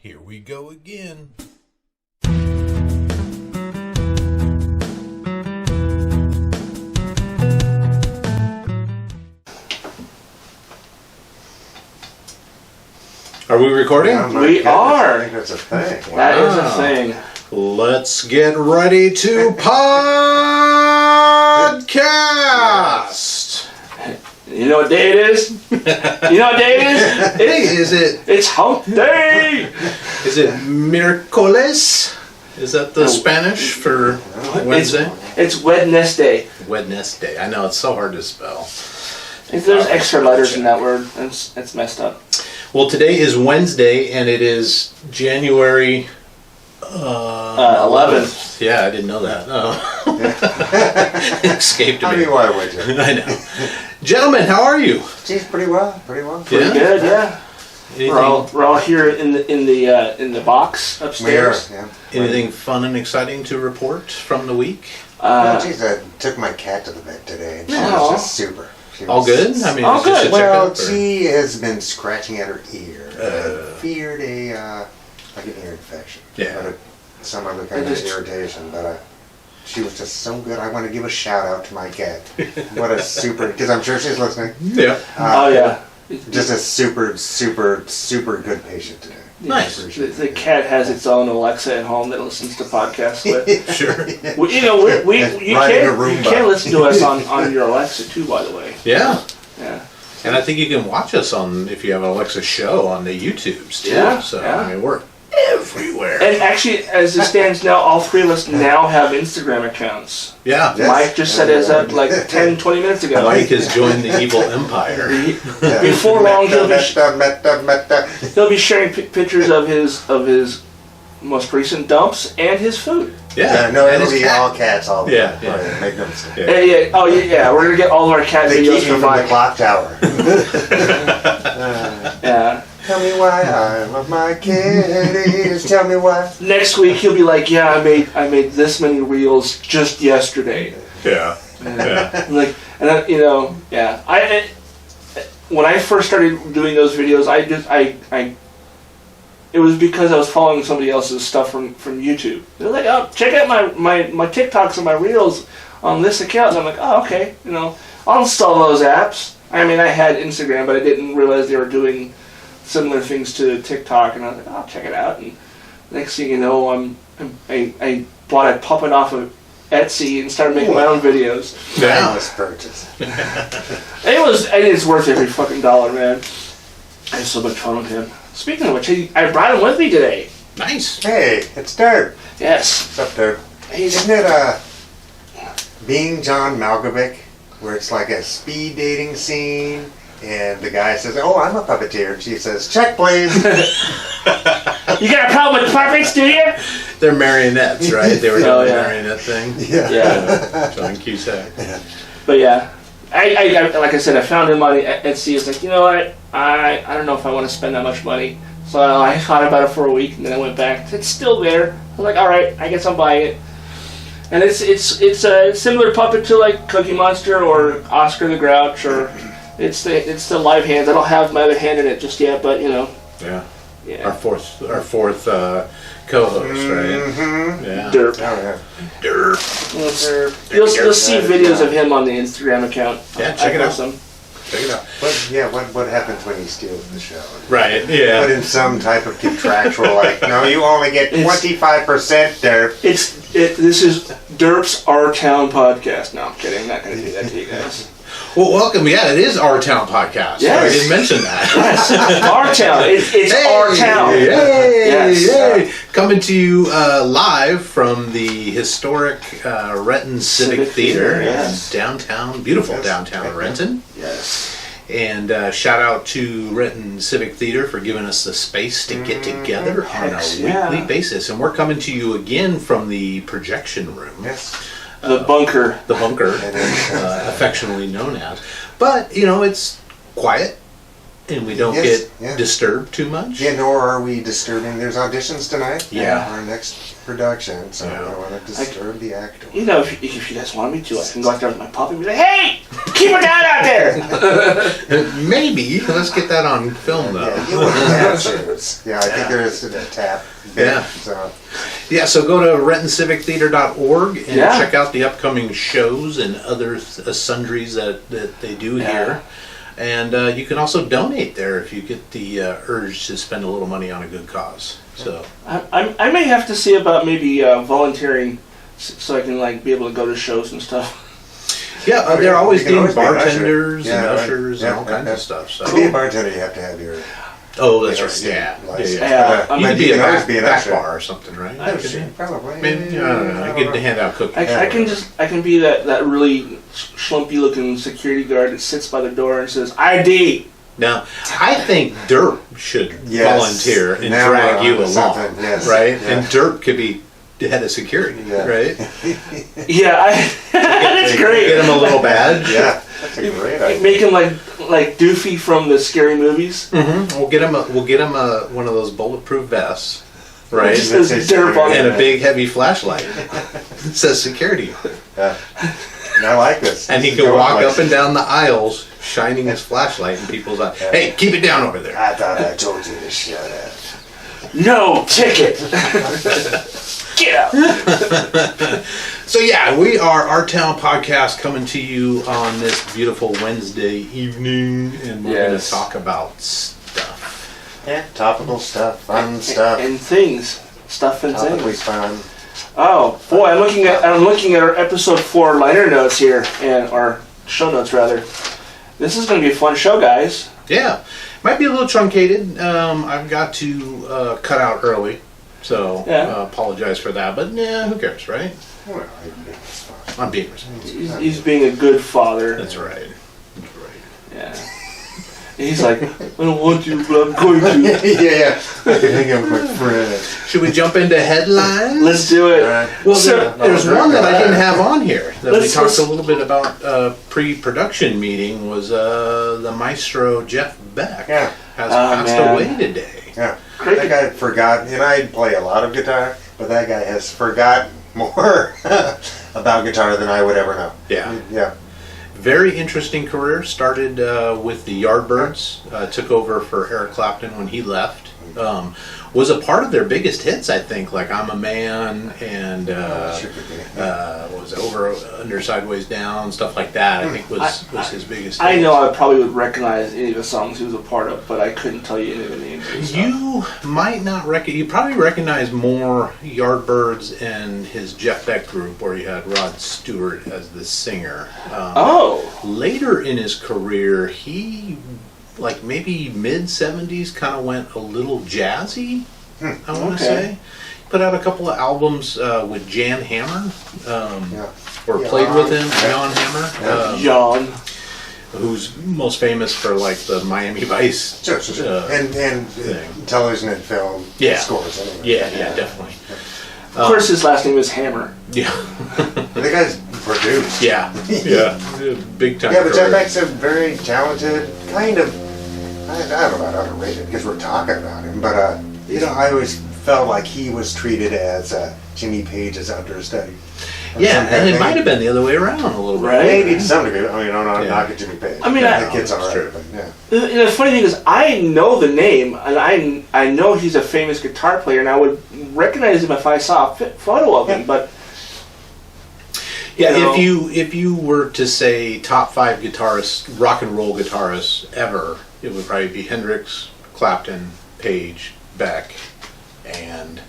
Here we go again. Are we recording? We are. I think that's a thing. That is a thing. Let's get ready to podcast. You know what day it is? You know what day it is? Hey, is it? It's hump day. Is it miércoles? Is that the Spanish for Wednesday? It's Wednesday. Wednesday. I know it's so hard to spell. If there's extra letters in that word, it's messed up. Well, today is Wednesday, and it is January 11th. Yeah, I didn't know that. Oh. It escaped How me. do you want with you? I know. Gentlemen, how are you? Geez, pretty well. Pretty good, yeah. Anything, We're all here in the box upstairs. We are, yeah. anything fun and exciting to report from the week? Geez, I took my cat to the vet today, and she Aw. was just super. She All was- good? I mean, All it's just a good. Well, checkup, or- she has been scratching at her ear. I feared like an ear infection. Yeah. Or some other kind Just- of irritation, but she was just so good. I want to give a shout out to my cat. What a super, because I'm sure she's listening. Yeah. Oh yeah. Just a super, super, super good patient today. Nice. The cat has its own Alexa at home that listens to podcasts with. Sure. You Riding a can Roomba. listen to us on your Alexa too, by the way. Yeah. Yeah. And I think you can watch us on, if you have an Alexa show, on the YouTubes too. Yeah, So, yeah. I mean, we're everywhere. And actually, as it stands now, all three of us now have Instagram accounts. Yeah. Yes. Mike just set his up like 10, 20 minutes ago. Mike has joined the evil empire. Before long, he'll be Meta. sharing pictures of his most recent dumps and his food. Yeah. No, and it'll his be cat. all cats all the Yeah, time. yeah. Oh, yeah, make no mistake. Yeah. Yeah. Oh yeah. We're gonna get all of our cat They videos keep me from from the Mike. clock tower. Yeah. Tell me why I love my kitties. Tell me why. Next week he'll be like, yeah, I made this many reels just yesterday. Yeah. Yeah. I'm like, and I, yeah. When I first started doing those videos, it was because I was following somebody else's stuff from YouTube. They're like, oh, check out my TikToks and my reels on this account. And I'm like, oh, okay, I'll install those apps. I mean, I had Instagram, but I didn't realize they were doing similar things to TikTok. And I was like, oh, I'll check it out. And next thing you know, I bought a puppet off of Etsy and started making my own videos. Yeah. Nice purchase. It's worth every fucking dollar, man. I had so much fun with him. Speaking of which, I brought him with me today. Nice. Hey, it's Dirk. Yes. What's up, Dirk? Isn't it Being John Malkovich, where it's like a speed dating scene, and the guy says, "Oh, I'm a puppeteer," and she says, "Check, please." You got a problem with puppets, do you? They're marionettes, right? They were doing Oh, the yeah. marionette thing. Yeah. John Cusack. But yeah, I like I said, I found him on Etsy. It's like, you know what? I don't know if I want to spend that much money. So I thought about it for a week, and then I went back. It's still there. I was like, all right, I guess I'll buy it. And it's a similar puppet to like Cookie Monster or Oscar the Grouch, or it's the live hands. I don't have my other hand in it just yet, but Yeah. yeah. Our fourth co-host, right? Mm-hmm. Yeah. Derp. Oh, yeah. Derp. You'll see videos of him on the Instagram account. Yeah, check it I out. post them. Check it out. What happens when he steals the show? Right. Put Yeah. in some type of contractual, like, no, you only get 25%, Dirk. This is Derp's Our Town podcast. No, I'm kidding. I'm not going to do that to you guys. Well, welcome. Yeah, it is Our Town podcast. Yes. I didn't mention that. Yes, Our Town. It's Our Town. Hey, Yes. hey. Coming to you live from the historic Renton Civic Theatre yes. in downtown, beautiful Yes. downtown Renton. Yes. And shout out to Renton Civic Theatre for giving us the space to get together on a weekly basis. And we're coming to you again from the projection room. Yes. The bunker. The bunker, affectionately known as. But, it's quiet, and we don't get disturbed too much. Yeah, nor are we disturbing. There's auditions tonight. Yeah. Our next production, so Yeah. I don't want to disturb the actor. If you guys want me to, I can go out there with my puppy and be like, hey, keep it down out there. Maybe. Let's get that on film, though. Yeah, you want tap shoes. Yeah, I think there is a tap. Yeah. So. Yeah, so go to rentoncivictheatre.org and Yeah. check out the upcoming shows and other sundries that they do here. And you can also donate there if you get the urge to spend a little money on a good cause. So I may have to see about maybe volunteering so I can like be able to go to shows and stuff. yeah, they're always You can doing always be an usher. bartenders and Yeah, right. ushers and all kinds yeah. of stuff. So. To be a bartender, you have to have your. Oh, that's your right. Yeah. license. Yeah. But, You could you be a can always back, be an back usher. bar or something, right? I Could you? Probably. I mean, I don't know. You could hand out cookies. I can be that really schlumpy looking security guard that sits by the door and says ID. Now, I think Derp should Yes. volunteer and Now drag we're you onto along, something. Yes. right? Yeah. And Derp could be head of security, Yeah. right? Yeah, that's great. Get him a little badge. Yeah, that's a great idea. Make him like Doofy from the scary movies. Mm-hmm. We'll get him one of those bulletproof vests, right? Just says That's derp on And it. a big heavy flashlight. It says security. Yeah. And I like this. And he can walk up and down the aisles shining his flashlight in people's eyes. Yeah. Hey, keep it down over there. I thought I told you to shut up. No ticket. Get out. So yeah, we are Our Town Podcast coming to you on this beautiful Wednesday evening, and we're going to Yes. talk about stuff. Yeah, topical stuff, fun stuff. And things, stuff and Topically things. fun. Oh boy, I'm looking at our episode 4 liner notes here, and our show notes rather. This is going to be a fun show, guys. Yeah, might be a little truncated. I've got to cut out early, so Yeah. apologize for that. But yeah, who cares, right? Well, it's fun. I'm being responsible. He's being a good father. That's right. That's right. Yeah. He's like, I don't want you, but I'm going to. yeah. I can hang out with my friend. Should we jump into headlines? Let's do it. Right. Well, So- there's one that I didn't have on here that we Let's- talked let's- a little bit about pre-production meeting was the maestro Jeff Beck Yeah. has Oh, passed man. away today. Yeah. Great. That guy forgot, and I play a lot of guitar, but that guy has forgotten more about guitar than I would ever know. Yeah. Yeah. Very interesting career. Started with the Yardbirds, took over for Eric Clapton when he left. Was a part of their biggest hits, I think, like I'm a Man and Sure could be. what was it, Over, Under, Sideways, Down, stuff like that. I think was his biggest I hits. know I probably would recognize any of the songs he was a part of, but I couldn't tell you any of the names. And stuff. You might not you probably recognize more Yardbirds and his Jeff Beck group, where he had Rod Stewart as the singer. Oh. Later in his career, he, like maybe mid-70s, kind of went a little jazzy, I want to Okay. say. Put out a couple of albums with Jan Hammer, Yeah. or Yeah. played with him, Yeah. Jan Hammer, John. who's most famous for like the Miami Vice. Sure. And thing. television and film Yeah. scores anyway. Yeah, definitely. Of course, his last name is Hammer. Yeah. The guy's produced. Yeah, big time. Yeah, but Jeff career. Beck's a very talented, kind of, I don't know about underrated because we're talking about him, but, I always felt like he was treated as Jimmy Page's understudy. Yeah, and it might have been the other way around a little bit. Right. Maybe to some degree. I mean, I'm not Yeah. knocking Jimmy Page. I mean, the kid's that's all true. right, but yeah. The funny thing is, I know the name, and I know he's a famous guitar player, and I would recognize him if I saw a photo of him, but Yeah, You know? if you were to say top 5 guitarists, rock and roll guitarists ever, it would probably be Hendrix, Clapton, Page, Beck, and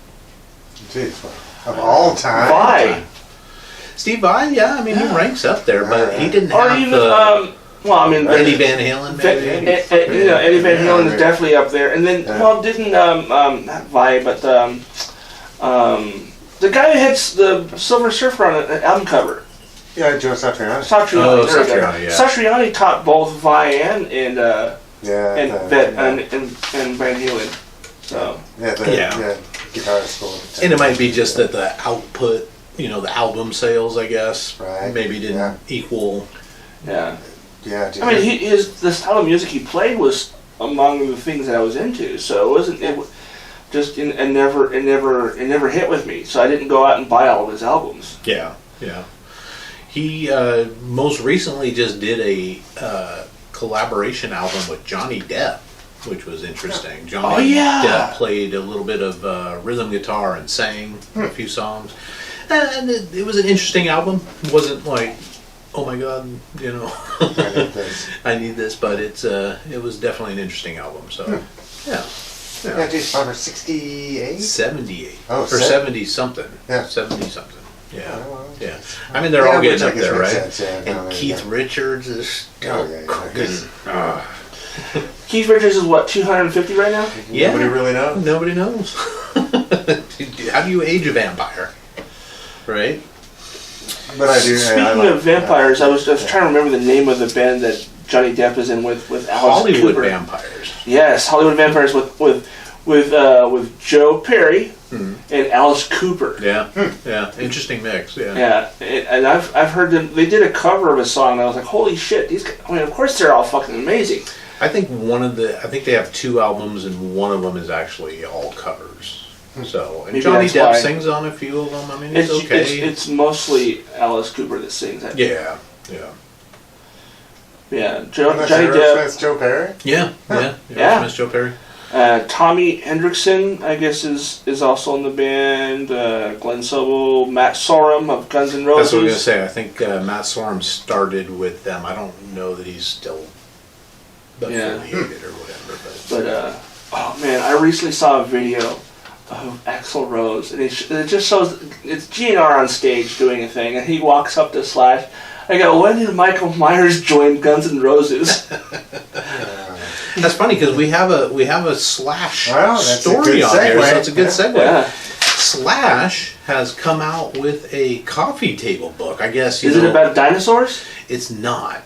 Jeez, of all time. why? Steve Vai. Yeah, I mean he ranks up there, but he didn't Or have even, the well, I mean, Eddie Van Halen. Maybe. Eddie Van Halen is Yeah. definitely up there, and then, Yeah. well, didn't not Vi, but the guy who hits the Silver Surfer on an album cover. Yeah, Joe Satriani. Satriani. Oh, there we go. Satriani, yeah. Satriani taught both Vi and Yeah. and Van Halen. So Yeah, guitar school. And it might be just that the output, the album sales, I guess, Right. maybe didn't Yeah. equal. yeah, Yeah, I mean, the style of music he played was among the things that I was into. So it wasn't it never hit with me. So I didn't go out and buy all of his albums. Yeah. He most recently just did a collaboration album with Johnny Depp, which was interesting. Johnny Depp played a little bit of rhythm guitar and sang a few songs. And it was an interesting album. It wasn't like, oh my god, you know, I need this, but it was definitely an interesting album. So, yeah. Yeah, geez, number 68? 78. Oh, or 70 something. Yeah. 70 something. Yeah. Oh, well, Yeah. I mean, they're all getting up there, right? Sense, yeah. And Keith Richards is still cooking. Keith Richards is what, 250 right now? Yeah. Nobody really knows. Nobody knows. How do you age a vampire? Right? But I do. Speaking of vampires, I was trying to remember the name of the band that Johnny Depp is in with Alice Hollywood Cooper. Vampires. Yes, Hollywood Vampires with Joe Perry and Alice Cooper. Yeah, yeah, interesting mix. Yeah, Yeah, and I've heard them. They did a cover of a song, and I was like, "Holy shit!" These guys, I mean, of course they're all fucking amazing. I think they have 2 albums, and one of them is actually all covers. So, and Maybe Johnny that's Depp why. sings on a few of them. I mean, it's okay. It's mostly Alice Cooper that sings that. Yeah. Yeah. Johnny Depp. Joe Perry? Yeah. Yeah. Miss Joe Perry. Tommy Hendrickson, I guess, is also in the band. Glenn Sobel, Matt Sorum of Guns N' Roses. That's what I was gonna say. I think Matt Sorum started with them. I don't know that he's still affiliated or whatever. But oh man, I recently saw a video of Axl Rose, and it just shows it's GNR on stage doing a thing, and he walks up to Slash. I go, when did Michael Myers join Guns N' Roses? That's funny because we have a Slash that's story a good on here, segue. so it's a good segue. Yeah. Slash has come out with a coffee table book. I guess Is it about dinosaurs? It's not.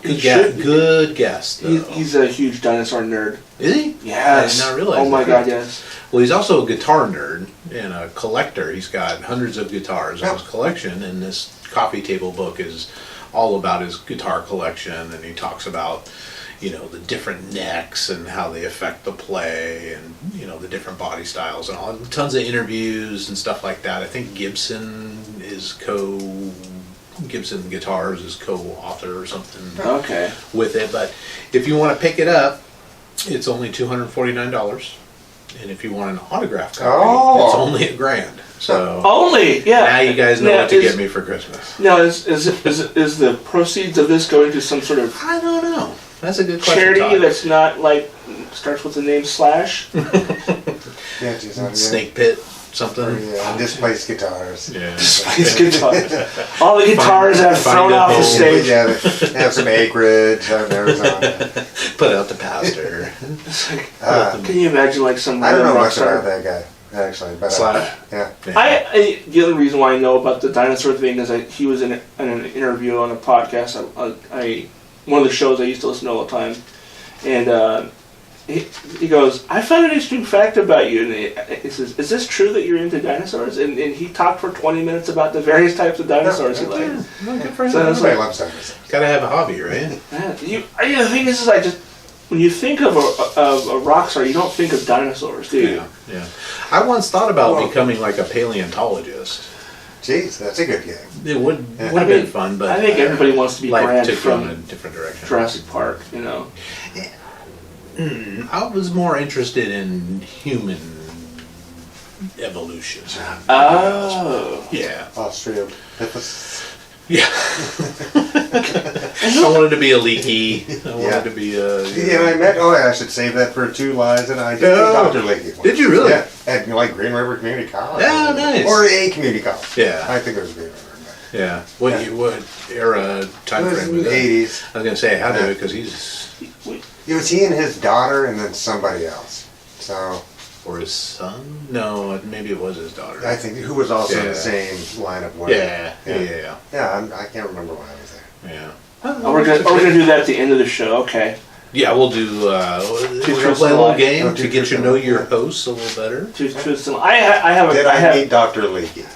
It Good guess. Though. He's a huge dinosaur nerd. Is he? Yes. I did not realize. Oh my that. god, yes. Well, he's also a guitar nerd and a collector. He's got hundreds of guitars in his collection, and this coffee table book is all about his guitar collection, and he talks about, you know, the different necks and how they affect the play, and, you know, the different body styles and all. Tons of interviews and stuff like that. I think Gibson Guitars is co-author or something Okay. with it. But if you want to pick it up, it's only $249. And if you want an autograph copy, it's only $1,000. So Only, yeah. now you guys know what to get me for Christmas. Now, is the proceeds of this going to some sort of I don't know. That's a good question. charity Todd. that's not like starts with the name Slash? Yeah, geez, Snake Pit, something. Yeah, displaced guitars. Yeah. Displays guitars. All the guitars have find thrown a off the home. stage. Yeah, they have some acreage out in Arizona. Put out the pastor. It's like, Uh, can you imagine like some I don't know random rock much star? about that guy, actually. But Slash. yeah. I the only reason why I know about the dinosaur thing is he was in an interview on a podcast. One of the shows I used to listen to all the time, and he goes, "I found an interesting fact about you." And he says, "Is this true that you're into dinosaurs?" And he talked for 20 minutes about the various types of dinosaurs he likes. Well, good for him. So that's Everybody like, loves dinosaurs. Gotta have a hobby, right? the thing is, I just when you think of a rock star, you don't think of dinosaurs, do you? Yeah. I once thought about becoming like a paleontologist. Jeez, that's a good gig. It would have been fun, but I think everybody wants to be life Brand took them in a from different direction. Jurassic Park, you know. I was more interested in human evolution. Oh. Yeah. Australopithecus. Yeah. I wanted to be a leaky. I wanted to be a. I should save that for 2 lies, and I did Dr. Leakey once. Did you really? Yeah, at Green River Community College. Yeah, nice. Or a community college. Yeah. I think it was Green River. Yeah. What era time It was frame in was the that? 80s. I was gonna say I had to because he's It was he and his daughter, and then somebody else. So or his son. No, maybe it was his daughter. I think who was also in Yeah. the same line of work. Yeah. I can't remember why I was there. Yeah. Oh, we're gonna do that at the end of the show. Okay. Yeah, we'll do. We're gonna play a little game to get you to know your hosts a little better. Did I meet Dr. Leakey?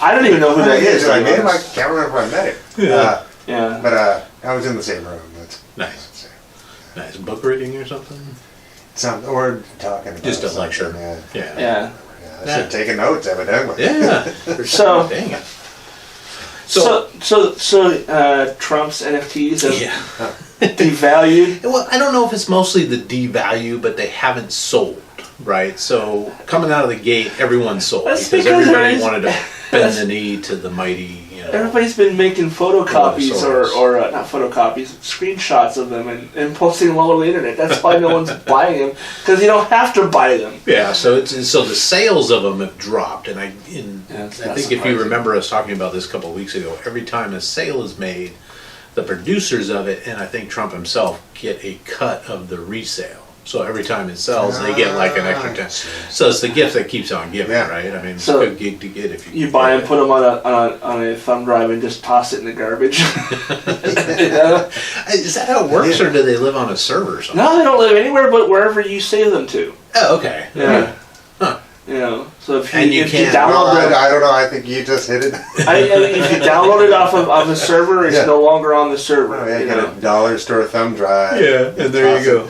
I don't even know who that is. Did I meet him? I can't remember if I met him. Yeah. Yeah. But I was in the same room. That's Nice. Nice book reading or something. or talking about Just a something, lecture. Yeah. Yeah. I should have taken notes, evidently. Yeah. So Dang it. So Trump's NFTs have Yeah. devalued. Well, I don't know if it's mostly the devalue, but they haven't sold, right? So coming out of the gate, everyone sold That's because because everybody everybody's- wanted to bend the knee to the mighty, Everybody's been making photocopies Soros. or not photocopies, screenshots of them and posting them all over the internet. That's why no one's buying them, because you don't have to buy them. Yeah, so the sales of them have dropped, and I it's think not if you surprising. remember us talking about this a couple of weeks ago, every time a sale is made, the producers of it, and I think Trump himself, get a cut of the resale. So every time it sells, they get like an extra 10. So it's the gift that keeps on giving, Yeah. right? I mean, it's So a good gig to get if you You buy them, it. put them on a thumb drive, and just toss it in the garbage. Yeah. Is that how it works, or do they live on a server or something? No, they don't live anywhere but wherever you save them to. Oh, okay. Yeah. Huh. So if you, And you if you can't- download them, I don't know. I think you just hit it. if you download it off of a server, it's Yeah. no longer on the server. Oh, yeah, you you got know? a dollar store thumb drive. Yeah, and there you go.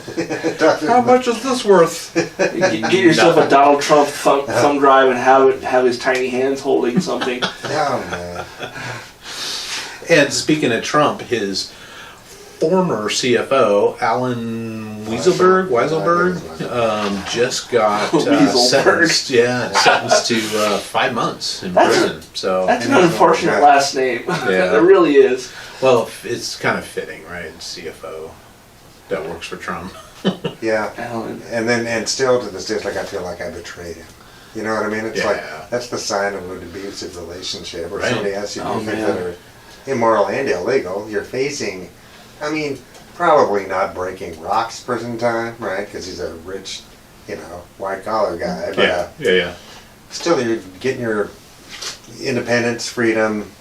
go. How much is this worth? Get yourself a Donald Trump thumb drive and have his tiny hands holding something. Oh man. And speaking of Trump, his former CFO, Alan Weisselberg, just got Weisselberg. sentenced to 5 months in That's- prison. So, That's an unfortunate last name. Yeah. It really is. well, it's kind of fitting, right? CFO that works for Trump. Yeah. Alan. And still to this day, it's like I feel like I betrayed him. You know what I mean? It's like Yeah. that's the sign of an abusive relationship, where Right. somebody asks you to Oh, do things man. that are immoral and illegal. You're facing, I mean, probably not breaking rocks prison time, right? Because he's a rich, white collar guy. But Yeah. still, you're getting your independence, freedom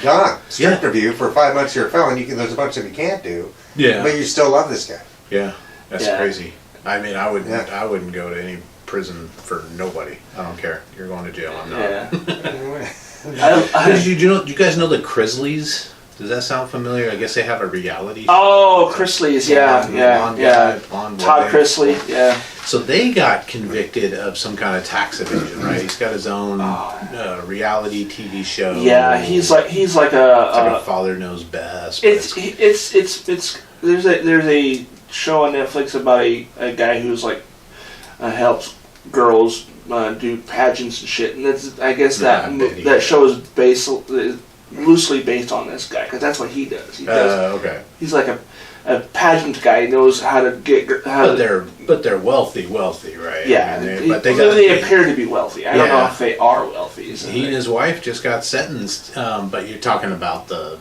gone. Stripped Yeah. of you for 5 months. You're a felon. There's a bunch of you can't do, Yeah. but you still love this guy. Yeah. That's Yeah. crazy. I mean, I wouldn't. Yeah. I wouldn't go to any prison for nobody. I don't care. You're going to jail. I'm not. Yeah. Did you guys know the Grizzlies? Does that sound familiar? I guess they have a reality. Oh, Chrisley's, yeah. Blonde Todd guy. Chrisley, yeah. So they got convicted of some kind of tax evasion, right? He's got his own reality TV show. Yeah, he's like It's like a Father Knows Best. but it's there's a show on Netflix about a guy who's like helps girls do pageants and shit, and that's I guess Yeah, I bet he that is. show is loosely based on this guy because that's what he does. okay. He's like a pageant guy. He knows how to get But they're wealthy, right? yeah. I mean, but they appear to be wealthy. I don't know Yeah. if they are wealthy. So He and his wife just got sentenced, but you're talking about the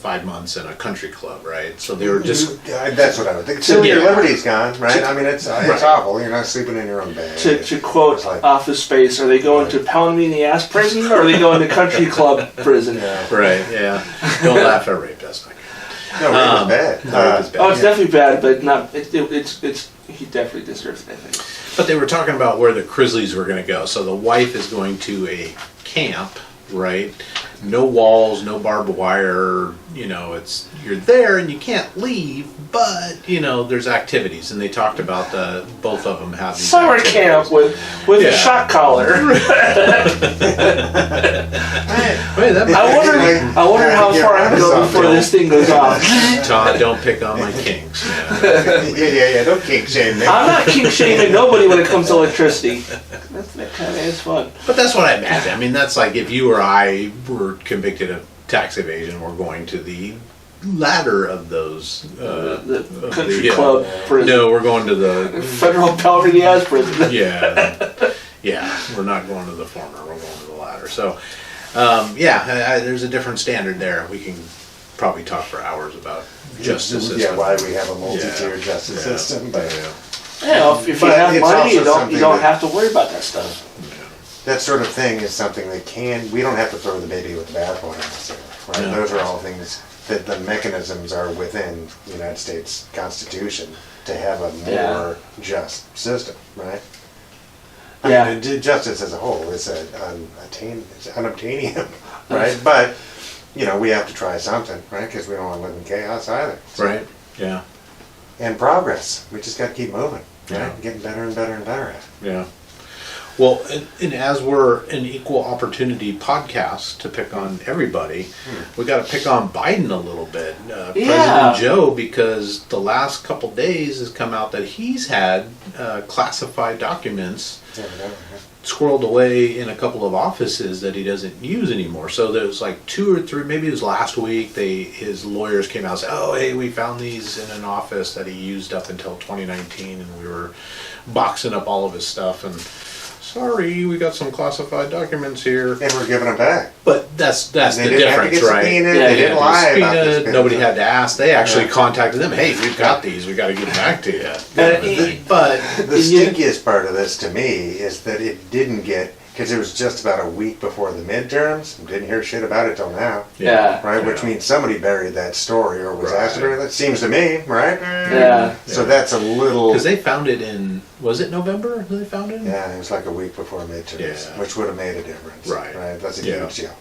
5 months in a country club, right? So they were just That's what I would think. So your Yeah. liberty's gone, right? I mean, it's Right. awful. You're not sleeping in your own bed. to quote It's like- Office Space, are they going to pound me in the ass prison or are they going to country club prison? Yeah. right. Yeah, don't laugh at rape. That's not good. No, rape is bad. Rape is bad. Oh, it's definitely bad, but not. It's he definitely deserves it. I think. But they were talking about where the Grizzlies were going to go. So the wife is going to a camp, right? No walls, no barbed wire. You're there and you can't leave, but there's activities, and they talked about both of them have these Summer activities. camp with Yeah. a shock collar. Wait, that I wonder how far I can go before this thing goes off. Todd, don't pick on my kinks, man. Yeah. Don't kink shame me. I'm not kink shaming nobody when it comes to electricity. That kind of is fun. But that's what I imagine. I mean, that's like if you or I were convicted of tax evasion, we're going to the latter of those. The of country the, club prison. No, we're going to the. Federal pound in the ass prison. Yeah. We're not going to the former. We're going to the latter. So, there's a different standard there. We can probably talk for hours about justice system. Yeah, why we have a multi-tiered justice system, but Yeah, if you But have it's money, you also don't something have that- to worry about that stuff. that sort of thing is something that we don't have to throw the baby with the bathwater necessarily, right? No. Those are all things that the mechanisms are within the United States Constitution to have a more just system, right? Yeah. I mean, justice as a whole is unobtainium, right? But, we have to try something, right? Because we don't want to live in chaos either. So- Right. Yeah. And progress. We just got to keep moving, right? Yeah. Getting better and better and better at it. Yeah. Well, and as we're an equal opportunity podcast to pick on everybody, we got to pick on Biden a little bit. President Joe, because the last couple days has come out that he's had classified documents squirreled away in a couple of offices that he doesn't use anymore. So there's like 2 or 3, maybe it was last week, his lawyers came out and said, oh, hey, we found these in an office that he used up until 2019, and we were boxing up all of his stuff, and sorry, we got some classified documents here. And we're giving them back. But that's the They didn't have to difference, get right? subpoenaed, Yeah, they didn't lie about this. Subpoenaed, nobody had to ask. They actually contacted them. Hey, we've got these. We got to get them back to you. But The stinkiest part of this to me is that it didn't get, because it was just about a week before the midterms. Didn't hear shit about it till now. Yeah. Right, which means somebody buried that story or was asked to bury that. Seems to me, right? Yeah. So that's a little. because they found it in, was it November? They found it. Yeah, it was like a week before midterms, Yeah. which would have made a difference. Right. Right. That's a Yeah. huge deal.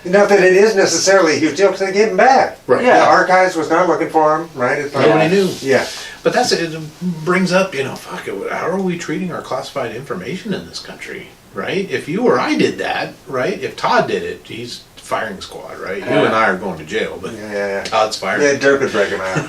Not that it is necessarily a huge deal because they gave him back. Right. Yeah. The archives was not looking for him. Right. It's like, Nobody knew. Yeah. But it brings up, fuck it, how are we treating our classified information in this country, right? If you or I did that, right? If Todd did it, he's firing squad, right? You and I are going to jail, but Yeah. Todd's fired. Yeah, Dirk would break him out.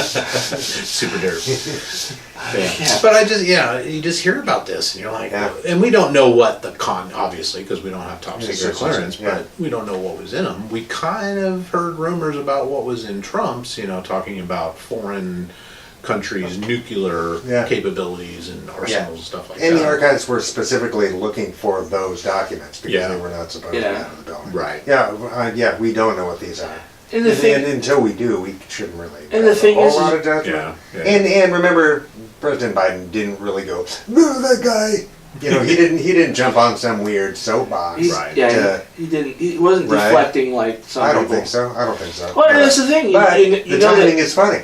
Super derp. Yeah. But you just hear about this and you're like, and we don't know what obviously, because we don't have top Yeah, secret sure, clearance, yeah. but we don't know what was in them. We kind of heard rumors about what was in Trump's, talking about foreign countries' nuclear Yeah. capabilities and arsenals and stuff like And the that. archives were specifically looking for those documents because Yeah. they were not supposed to Yeah. be out of the building. Right. Yeah, we don't know what these are. And the thing, And until we do, we shouldn't really And the have thing a whole is- lot of judgment. Yeah, yeah. And remember, President Biden didn't really go, no, that guy. He didn't jump on some weird soapbox. he's, Right. yeah, he didn't. He wasn't Right. deflecting like some I don't people. think so. I don't think so. Well, that's the thing. But You the know timing that, is funny,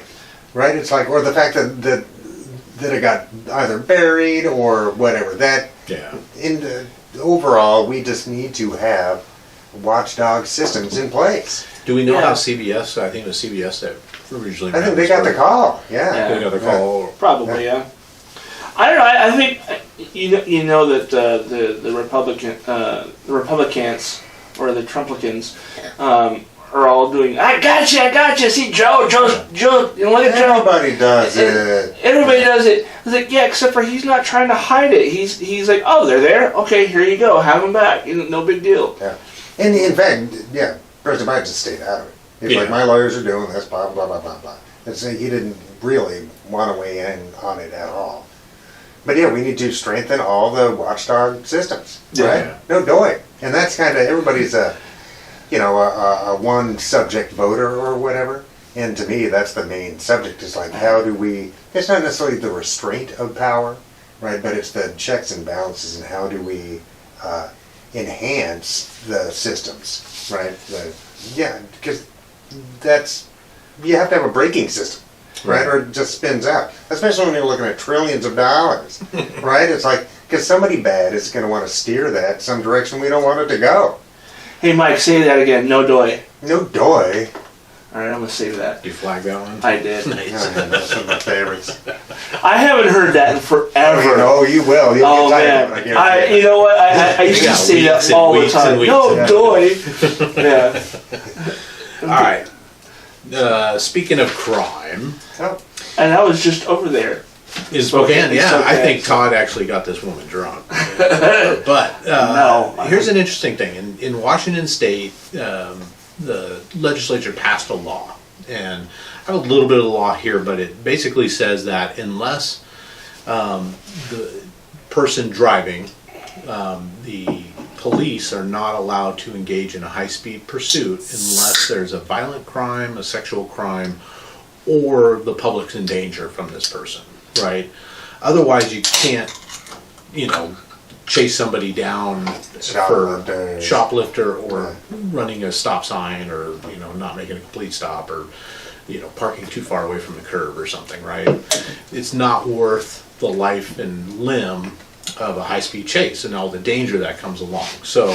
right? It's like, or the fact that it got either buried or whatever. That Yeah. in the overall, we just need to have watchdog systems in place. Do we know Yeah. how CBS, I think it was CBS that originally I ran think they this got the story. call. Yeah. Yeah. They got the call. probably, yeah. I don't know. I think you know that the Republicans or the Trumplicans are all doing. I gotcha. See Joe. Look at Joe. Everybody does it. Everybody does it. I was like, yeah, except for he's not trying to hide it. He's like, oh, they're there. Okay, here you go. Have them back. No big deal. Yeah. And in fact, yeah, President Biden just stayed out of it. He's Yeah. like, my lawyers are doing this, blah, blah, blah, blah, blah. And so he didn't really want to weigh in on it at all. But yeah, we need to strengthen all the watchdog systems, right? Yeah. No doing. And that's kind of, everybody's a one subject voter or whatever. And to me, that's the main subject is like, how do we, it's not necessarily the restraint of power, right? But it's the checks and balances and how do we enhance the systems, right? Because you have to have a braking system, right? Or it just spins out. Especially when you're looking at trillions of dollars, right? It's like, because somebody bad is going to want to steer that some direction we don't want it to go. Hey, Mike, say that again. No doy. No doy. All right, I'm gonna save that. You flag that one? I did. Yeah, that's one of my favorites. I haven't heard that in forever. Oh, you will. You'll Oh get tired man, of it. I guarantee you know what? I used to got say that weeks and all the weeks and time. weeks. No Yeah. doy. Yeah. All right. Speaking of crime, Oh, And I was just over there. in Spokane, In yeah, I Spokane. think Todd actually got this woman drunk. But No. here's an interesting thing. In Washington State, the legislature passed a law, and I have a little bit of the law here, but it basically says that unless the person driving, the police are not allowed to engage in a high-speed pursuit unless there's a violent crime, a sexual crime, or the public's in danger from this person, right? Otherwise, you can't, chase somebody down for shoplifter or running a stop sign or, not making a complete stop or, parking too far away from the curb or something, right? It's not worth the life and limb of a high-speed chase and all the danger that comes along. So,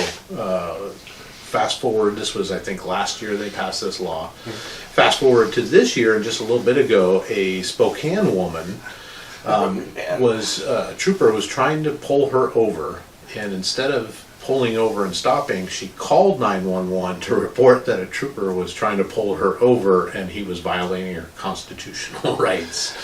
fast forward, this was, I think, last year they passed this law. Fast forward to this year, and just a little bit ago, a Spokane woman Man. was a trooper was trying to pull her over, and instead of pulling over and stopping, she called 911 to report that a trooper was trying to pull her over and he was violating her constitutional rights.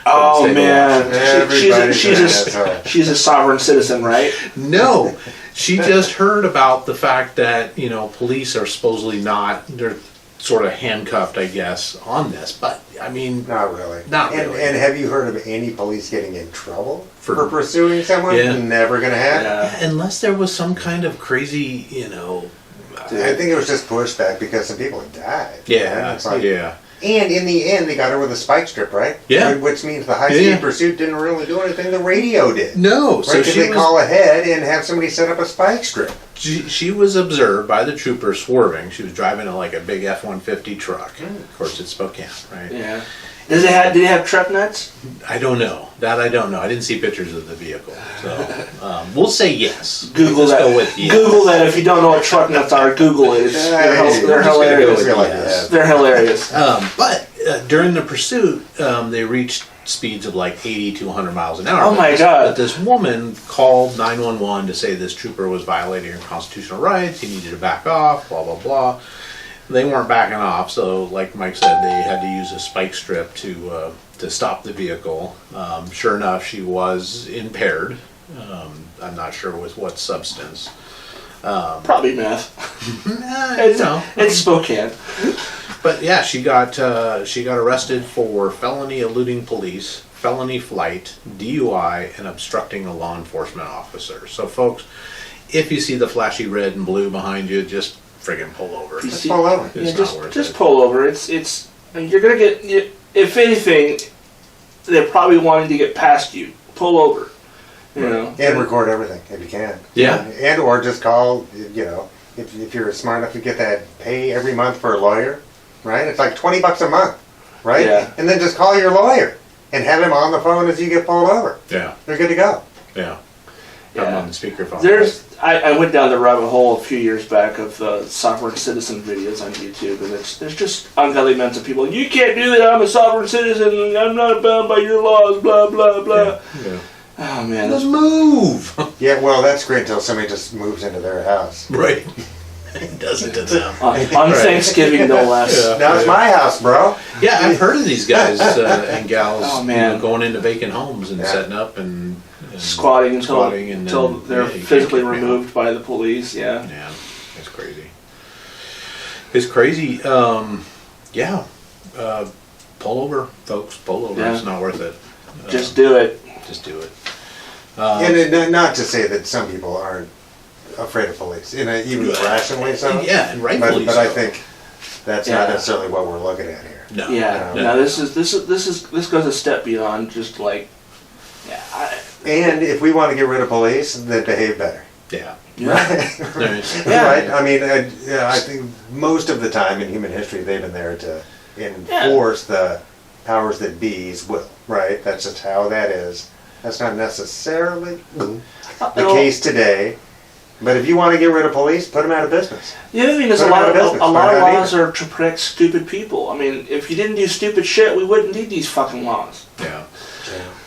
Oh State of man, Everybody she's a sovereign citizen, right? No, she just heard about the fact that, you know, police are supposedly they're sort of handcuffed, I guess, on this. But, I mean... Not really. Not really. And have you heard of any police getting in trouble For- for pursuing someone? Yeah. Never gonna happen. Yeah. Unless there was some kind of crazy, you know... I think it was just pushback because some people had died. Yeah, Right? It's like, yeah. And in the end, they got her with a spike strip, right? Yeah. Which means the high-speed Yeah. pursuit didn't really do anything. The radio did. No, Right? so Because she they was, call ahead and have somebody set up a spike strip. she was observed by the trooper swerving. She was driving like a big F-150 truck. Of course, it's Spokane, right? Yeah. Did it have truck nuts? I don't know. That I don't know. I didn't see pictures of the vehicle. So we'll say yes. Google Let's that. go with yes. Google that if you don't know what truck nuts are. Google it. They're hilarious. Feel like Yes. that. They're hilarious. But during the pursuit, they reached speeds of like 80 to 100 miles an hour. Oh my God. But this woman called 911 to say this trooper was violating her constitutional rights. He needed to back off, blah, blah, blah. They weren't backing off, so like Mike said, they had to use a spike strip to stop the vehicle. Sure enough, she was impaired. I'm not sure with what substance. Probably meth. No. It's Spokane. But yeah, she got arrested for felony eluding police, felony flight, DUI, and obstructing a law enforcement officer. So folks, if you see the flashy red and blue behind you, just friggin' pull over. Just pull over. It's Yeah, not worth just it. pull over. It's you're gonna get. If anything, they're probably wanting to get past you. Pull over. You know. And record everything if you can. Yeah. And or just call, you know, if you're smart enough to get that pay every month for a lawyer, right? It's like $20 a month, right? Yeah. And then just call your lawyer and have him on the phone as you get pulled over. Yeah, They're good to go. yeah. Yeah. I'm on the speakerphone. I went down the rabbit hole a few years back of sovereign citizen videos on YouTube, and there's just ungodly amounts of people. You can't do that. I'm a sovereign citizen. And I'm not bound by your laws. Blah blah blah. Yeah, yeah. Oh man, Let's move. Yeah, well, that's great until somebody just moves into their house. Right. It does it to them. on Right. Thanksgiving no less. Yeah. Now it's my house, bro. Yeah, I've heard of these guys and gals Oh, man. you know, going into vacant homes and Yeah. setting up and Squatting until and until then, they're yeah, you can't physically kick me out. removed by the police. Yeah. Yeah, it's crazy. It's crazy. Yeah. Pull over, folks. Pull over. Yeah. It's not worth it. Just do it. Just do it. And not to say that some people aren't afraid of police, even rationally so. Yeah, and rightfully But so. I think that's Yeah. not necessarily what we're looking at here. No. Yeah. No. No, this goes a step beyond just like. Yeah. And if we want to get rid of police, then behave better. Yeah. Yeah. Right. Yeah. Right? I mean, I think most of the time in human history, they've been there to enforce the powers that be's will. Right? That's just how that is. That's not necessarily the case today. But if you want to get rid of police, put them out of business. The other thing is a Put 'em lot out of of business. a lot of Not laws are to protect stupid people. I mean, if you didn't do stupid shit, we wouldn't need these fucking laws. Yeah.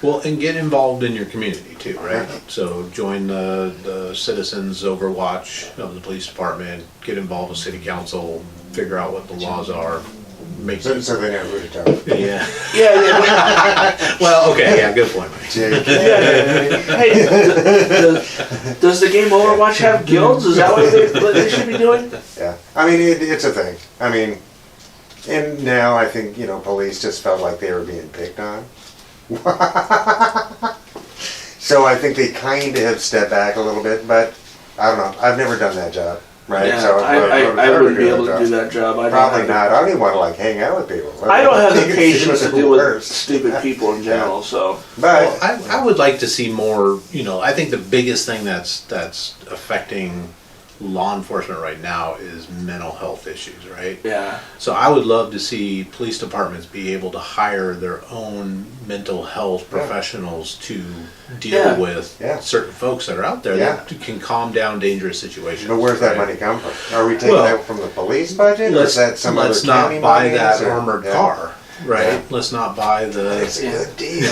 Well, and get involved in your community too, right? So join the citizens overwatch of the police department, get involved with city council, figure out what the laws are, make So they know who to talk to. Yeah. Yeah. Well, okay, yeah, good point, Mike. Jake. Hey, does the game Overwatch have guilds? Is that what they should be doing? Yeah. I mean, it's a thing. I mean, and now I think, police just felt like they were being picked on. So I think they kind of have stepped back a little bit, but I don't know. I've never done that job, right? Yeah, So I wouldn't be able to do that job. Probably not. I don't even want to hang out with people. I don't have the It's patience to the deal with worst. stupid people in general. So, But Well, I would like to see more, I think the biggest thing that's affecting law enforcement right now is mental health issues, right? yeah. So I would love to see police departments be able to hire their own mental health professionals to deal Yeah. with Yeah. certain folks that are out there that can calm down dangerous situations. But where's that right? money come from? Are we taking Well, that from the police budget, or is that some other let's county not buy money? that armored car. right? Let's not buy the. It's a good deal.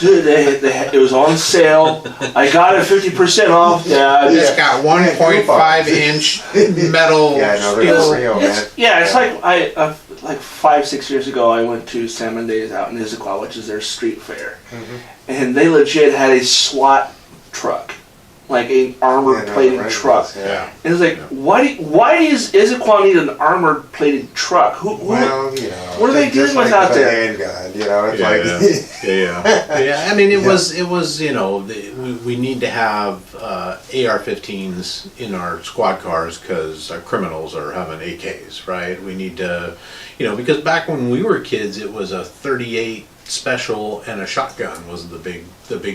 Dude, it was on sale. I got it 50% off, Dad. It's got 1.5 inch metal Yeah, no, they're steel. real, man. It's like like 5-6 years ago, I went to Salmon Days out in Issaquah, which is their street fair, and they legit had a SWAT truck, like an armor-plated truck. Yeah. And it's like, why does Issaquah need an armor-plated truck? Well, you know, what are they doing like out with a there? handgun, you know, it's Yeah, like yeah. I mean, it was you know, we need to have AR-15s in our squad cars because our criminals are having AKs, right? We need to, you know, because back when we were kids, it was a 38 special and a shotgun was the big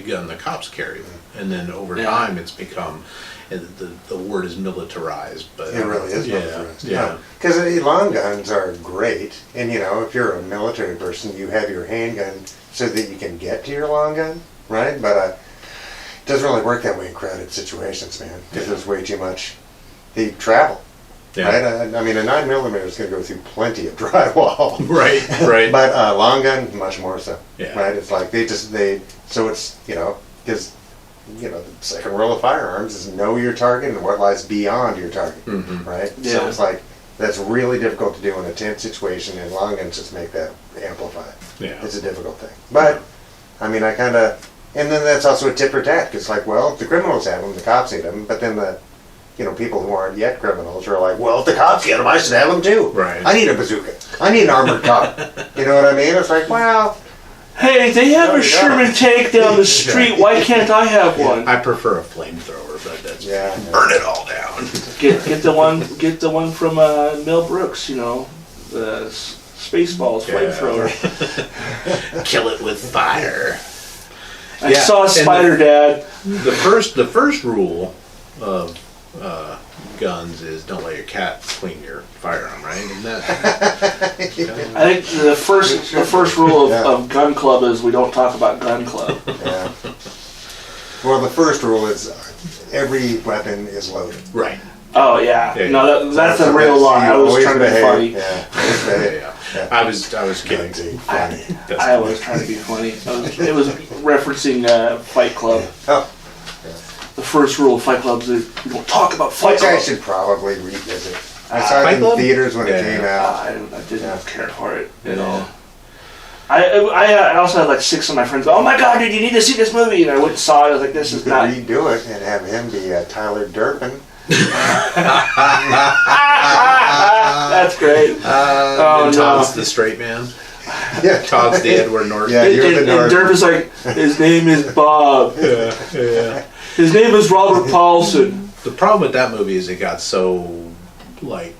gun the cops carried, and then over time it's become. The word is militarized, but it really is militarized. Yeah, because long guns are great, and you know, if you're a military person, you have your handgun so that you can get to your long gun, right? But it doesn't really work that way in crowded situations, man, because there's way too much. They travel, right? I mean, a 9mm is going to go through plenty of drywall, right. But long gun, much more so, Yeah. right? It's like so it's, you know, because. You know, the second rule of firearms is know your target and what lies beyond your target, right? Yeah. So it's like, that's really difficult to do in a tense situation, and long guns just make that amplified. Yeah. It's a difficult thing. But, I mean, and then that's also a tit for tat, because like, well, if the criminals have them, the cops need them, but then the, you know, people who aren't yet criminals are like, well, if the cops get them, I should have them too. Right. I need a bazooka. I need an armored car. You know what I mean? It's like, well... Hey, they have No, a you Sherman don't. tank down the street. Why can't I have one? I prefer a flamethrower, but that's Yeah. burn it all down. Get the one from Mel Brooks. You know, the Spaceballs flamethrower. Kill it with fire. I Yeah, saw a and spider, Dad. The first rule of guns is don't let your cat clean your firearm, right? Isn't that? I think the first rule of gun club is we don't talk about gun club. Yeah. Well, the first rule is every weapon is loaded. Right. Oh yeah, Yeah, no, that's a So real lie. I was always trying to be behave. funny. Yeah. Always behave. Yeah. I was kidding. Gunsy. I was trying to be funny. It was referencing Fight Club. Oh. The first rule of Fight Club is we don't talk about Fight Which Club. I should probably revisit. I saw it Fight in Club? theaters when it Yeah. came out. I didn't care for it at Yeah. all. I also had like 6 of my friends go, oh my god, dude, you need to see this movie. And I went and saw it. I was like, this You is could not. redo it and have him be Tyler Durden. That's great. Oh, and no. Todd's the straight man. Yeah. Todd's the Edward Norton. Yeah, you're the And Norton. Derp is like, his name is Bob. Yeah. His name is Robert Paulson. The problem with that movie is it got so, like,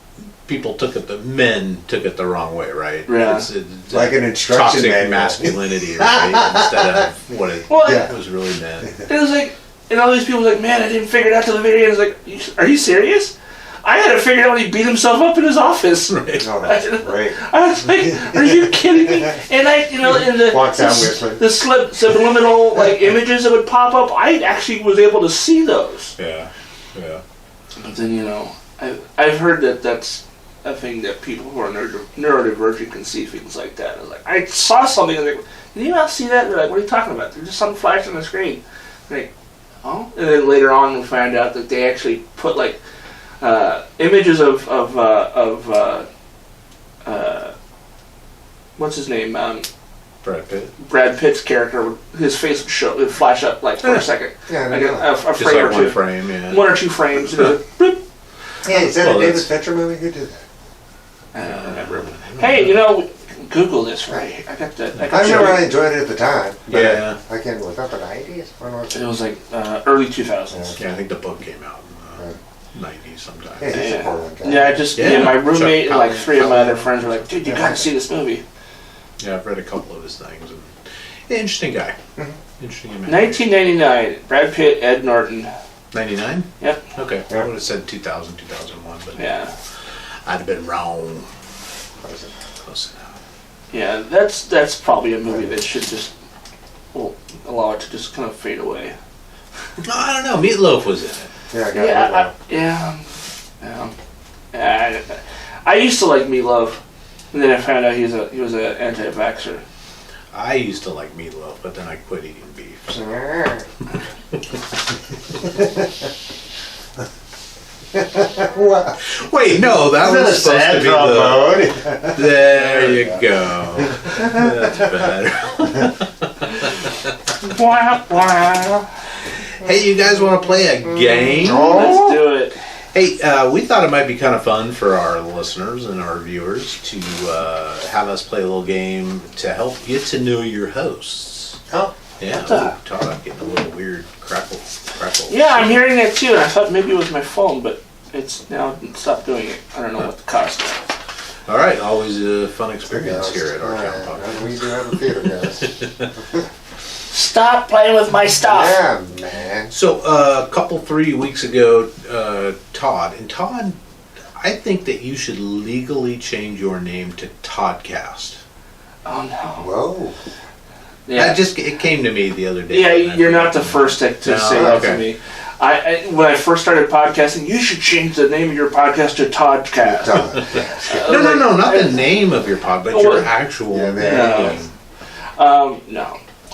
men took it the wrong way, right? Yeah. It's Like an instruction toxic manual. masculinity, right? Instead of what it Well, was really meant. it was like, and all these people were like, man, I didn't figure it out till the very end. I was like, are you serious? I had to figure out when he beat himself up in his office. Right. Oh, that's great. I was like, are you kidding me? And in the Walks out whistling. the subliminal like images that would pop up, I actually was able to see those. Yeah. But then I've heard that that's a thing that people who are neurodivergent can see things like that. I was like, I saw something and like, did you not see that? They're like, what are you talking about? There's just something flashed on the screen. Like, oh, and then later on we find out that they actually put like images of what's his name? Brad Pitt. Brad Pitt's character, his face would flash up like for a second, Yeah, like no. a Just frame like or one two, frame, yeah. 1 or 2 frames. And it would, bloop. Yeah, is that Well, a David that's- Fincher movie? Who did that? I don't remember. Hey, Google this, right? I I remember I enjoyed it at the time. But Yeah. I can't. Was that the 90s? When was It it? was like early 2000s. Yeah, I think the book came out in the 90s sometime. Yeah, he's a Portland guy. Yeah, my roommate and like Chuck 3 of my Palahniuk. other friends were like, dude, you gotta see this movie. Yeah, I've read a couple of his things. And, interesting guy. Interesting man. 1999, Brad Pitt, Ed Norton. 99? Yep. Okay. Yeah. I would have said 2000, 2001, but Yeah. I'd have been wrong. What is it? Close enough. Yeah, that's probably a movie that should just allow it to just kind of fade away. No, I don't know. Meatloaf was in it. Yeah, I got it. Yeah. I used to like Meatloaf. And then I found out he was an anti-vaxxer. I used to like meatloaf, but then I quit eating beef. So. Wow. Wait, no, that Isn't was it supposed sad to be trombone? There you go. That's better. Wow, wow. Hey, you guys want to play a game? Let's do it. Hey, we thought it might be kind of fun for our listeners and our viewers to have us play a little game to help get to know your hosts. Oh. Yeah, Todd, I'm getting a little weird crackle. Yeah, I'm hearing that too, and I thought maybe it was my phone, but it's now stopped doing it. I don't know what the cost is. All right, always a fun experience here at our town podcast. We do have a theater, guys. Stop playing with my stuff. Yeah, man. So, a couple, 3 weeks ago, Todd, I think that you should legally change your name to Toddcast. Oh no. Whoa. Yeah. It came to me the other day. Yeah, you're not the first to say that to me. When I first started podcasting, you should change the name of your podcast to Toddcast. No, not the name of your pod, but your actual name. No.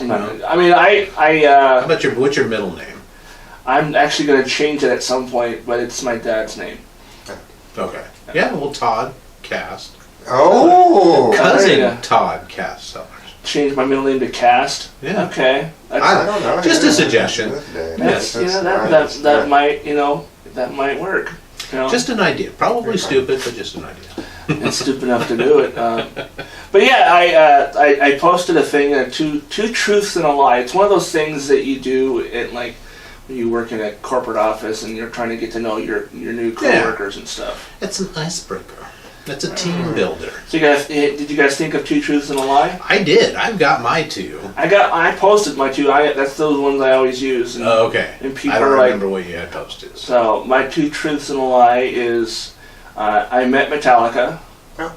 I'm not. I mean, How about what's your middle name? I'm actually going to change it at some point, but it's my dad's name. Okay. Yeah, well, Todd Cast. Oh! Cousin Todd Cast Sellers. Change my middle name to Cast. Yeah. Okay. I don't know. Just a suggestion. That might work. You know? Just an idea. Probably stupid, but just an idea. It's stupid enough to do it. But yeah, I posted a thing, two truths and a lie. It's one of those things that you do in when you work in a corporate office and you're trying to get to know your new coworkers and stuff. It's an icebreaker. It's a team builder. So did you guys think of two truths and a lie? I did. I've got my two. I posted my two. That's those ones I always use. And, okay. And people I don't remember what you had posted. So my two truths and a lie is I met Metallica. Oh.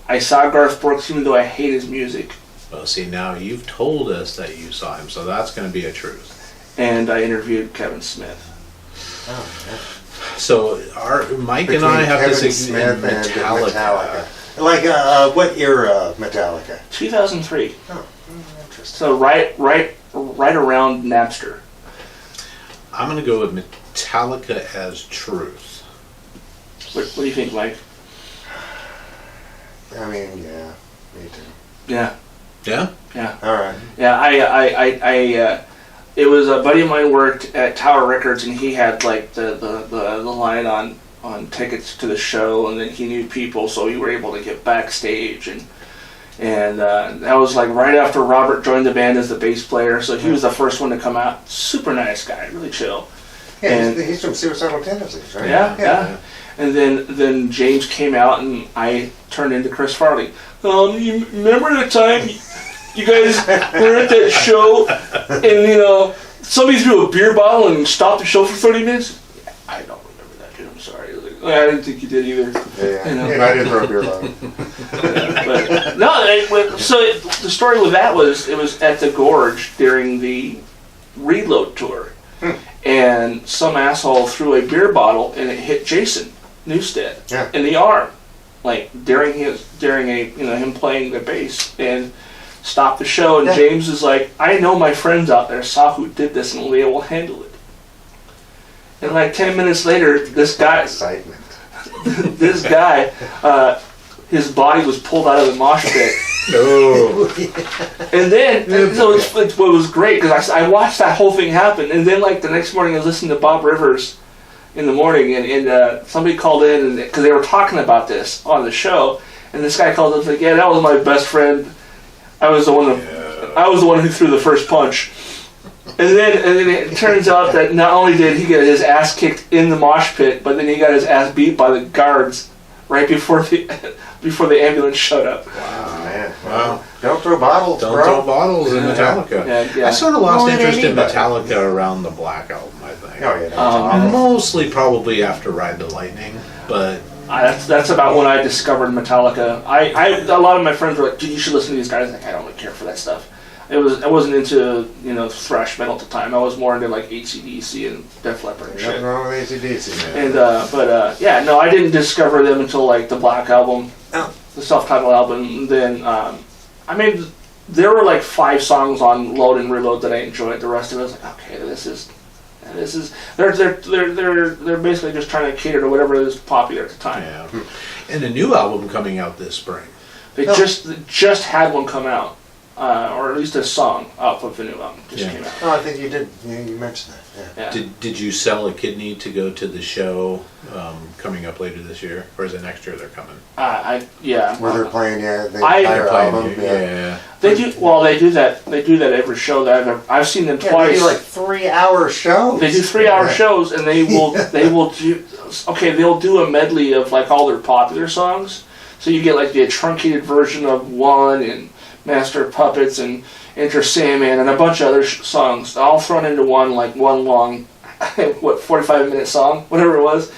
I saw Garth Brooks even though I hate his music. Well, see, now you've told us that you saw him, so that's going to be a truth. And I interviewed Kevin Smith. Oh, yeah. So Mike and I have Kevin this Smith in Metallica. Like, what era of Metallica? 2003. Oh, interesting. So right around Napster. I'm going to go with Metallica as truth. What do you think, Mike? I mean, yeah, me too. Yeah. Yeah? Yeah. All right. Yeah, I it was a buddy of mine worked at Tower Records, and he had like the line on tickets to the show, and then he knew people, so we were able to get backstage, and that was like right after Robert joined the band as the bass player, so he was the first one to come out. Super nice guy, really chill. Yeah, and he's from Suicidal Tendencies, right? Yeah. And then James came out, and I turned into Chris Farley. You remember the time you guys were at that show, and somebody threw a beer bottle and stopped the show for 30 minutes? I don't remember that, dude. I'm sorry. I didn't think you did either. Yeah. And I didn't throw a beer bottle. But no, so the story with that was it was at the Gorge during the Reload tour, and some asshole threw a beer bottle and it hit Jason Newsted in the arm, like during him playing the bass, and stopped the show. And James is like, I know my friends out there saw who did this and they will handle it. And like 10 minutes later, this guy, his body was pulled out of the mosh pit. No. And then, what was great, because I watched that whole thing happen, and then like the next morning I was listening to Bob Rivers in the morning, and somebody called in, because they were talking about this on the show, and this guy called up and like, yeah, that was my best friend. I was the one who threw the first punch. And then it turns out that not only did he get his ass kicked in the mosh pit, but then he got his ass beat by the guards right before the ambulance showed up. Wow, man. Wow. Don't throw bottles, Don't throw bottles in Metallica. Yeah. I sort of lost interest in Metallica around the Black Album, I think. Oh, yeah. Mostly probably after Ride the Lightning, but... That's about when I discovered Metallica. A lot of my friends were like, dude, you should listen to these guys. Like, I don't really care for that stuff. I wasn't into thrash metal at the time. I was more into like AC/DC and Def Leppard and shit. Nothing wrong with AC/DC, man. And I didn't discover them until like the Black Album. Oh. the self-titled album. Then, I mean, there were like 5 songs on Load and Reload that I enjoyed. The rest of it was like, okay, this is they're basically just trying to cater to whatever is popular at the time. Yeah. And a new album coming out this spring. They just had one come out, or at least a song off of the new album just came out. Oh, I think you did. You mentioned that. Yeah. Did you sell a kidney to go to the show coming up later this year, or is it next year they're coming? Yeah. Where they're playing, the They're entire playing, album. yeah. They do. Well, they do that. They do that every show that I've seen them Yeah, twice. they do like 3-hour shows. They do 3-hour shows, and they will do. Okay, they'll do a medley of like all their popular songs. So you get like the truncated version of One and Master of Puppets and Enter Sandman and a bunch of other songs, all thrown into one long, 45-minute song, whatever it was.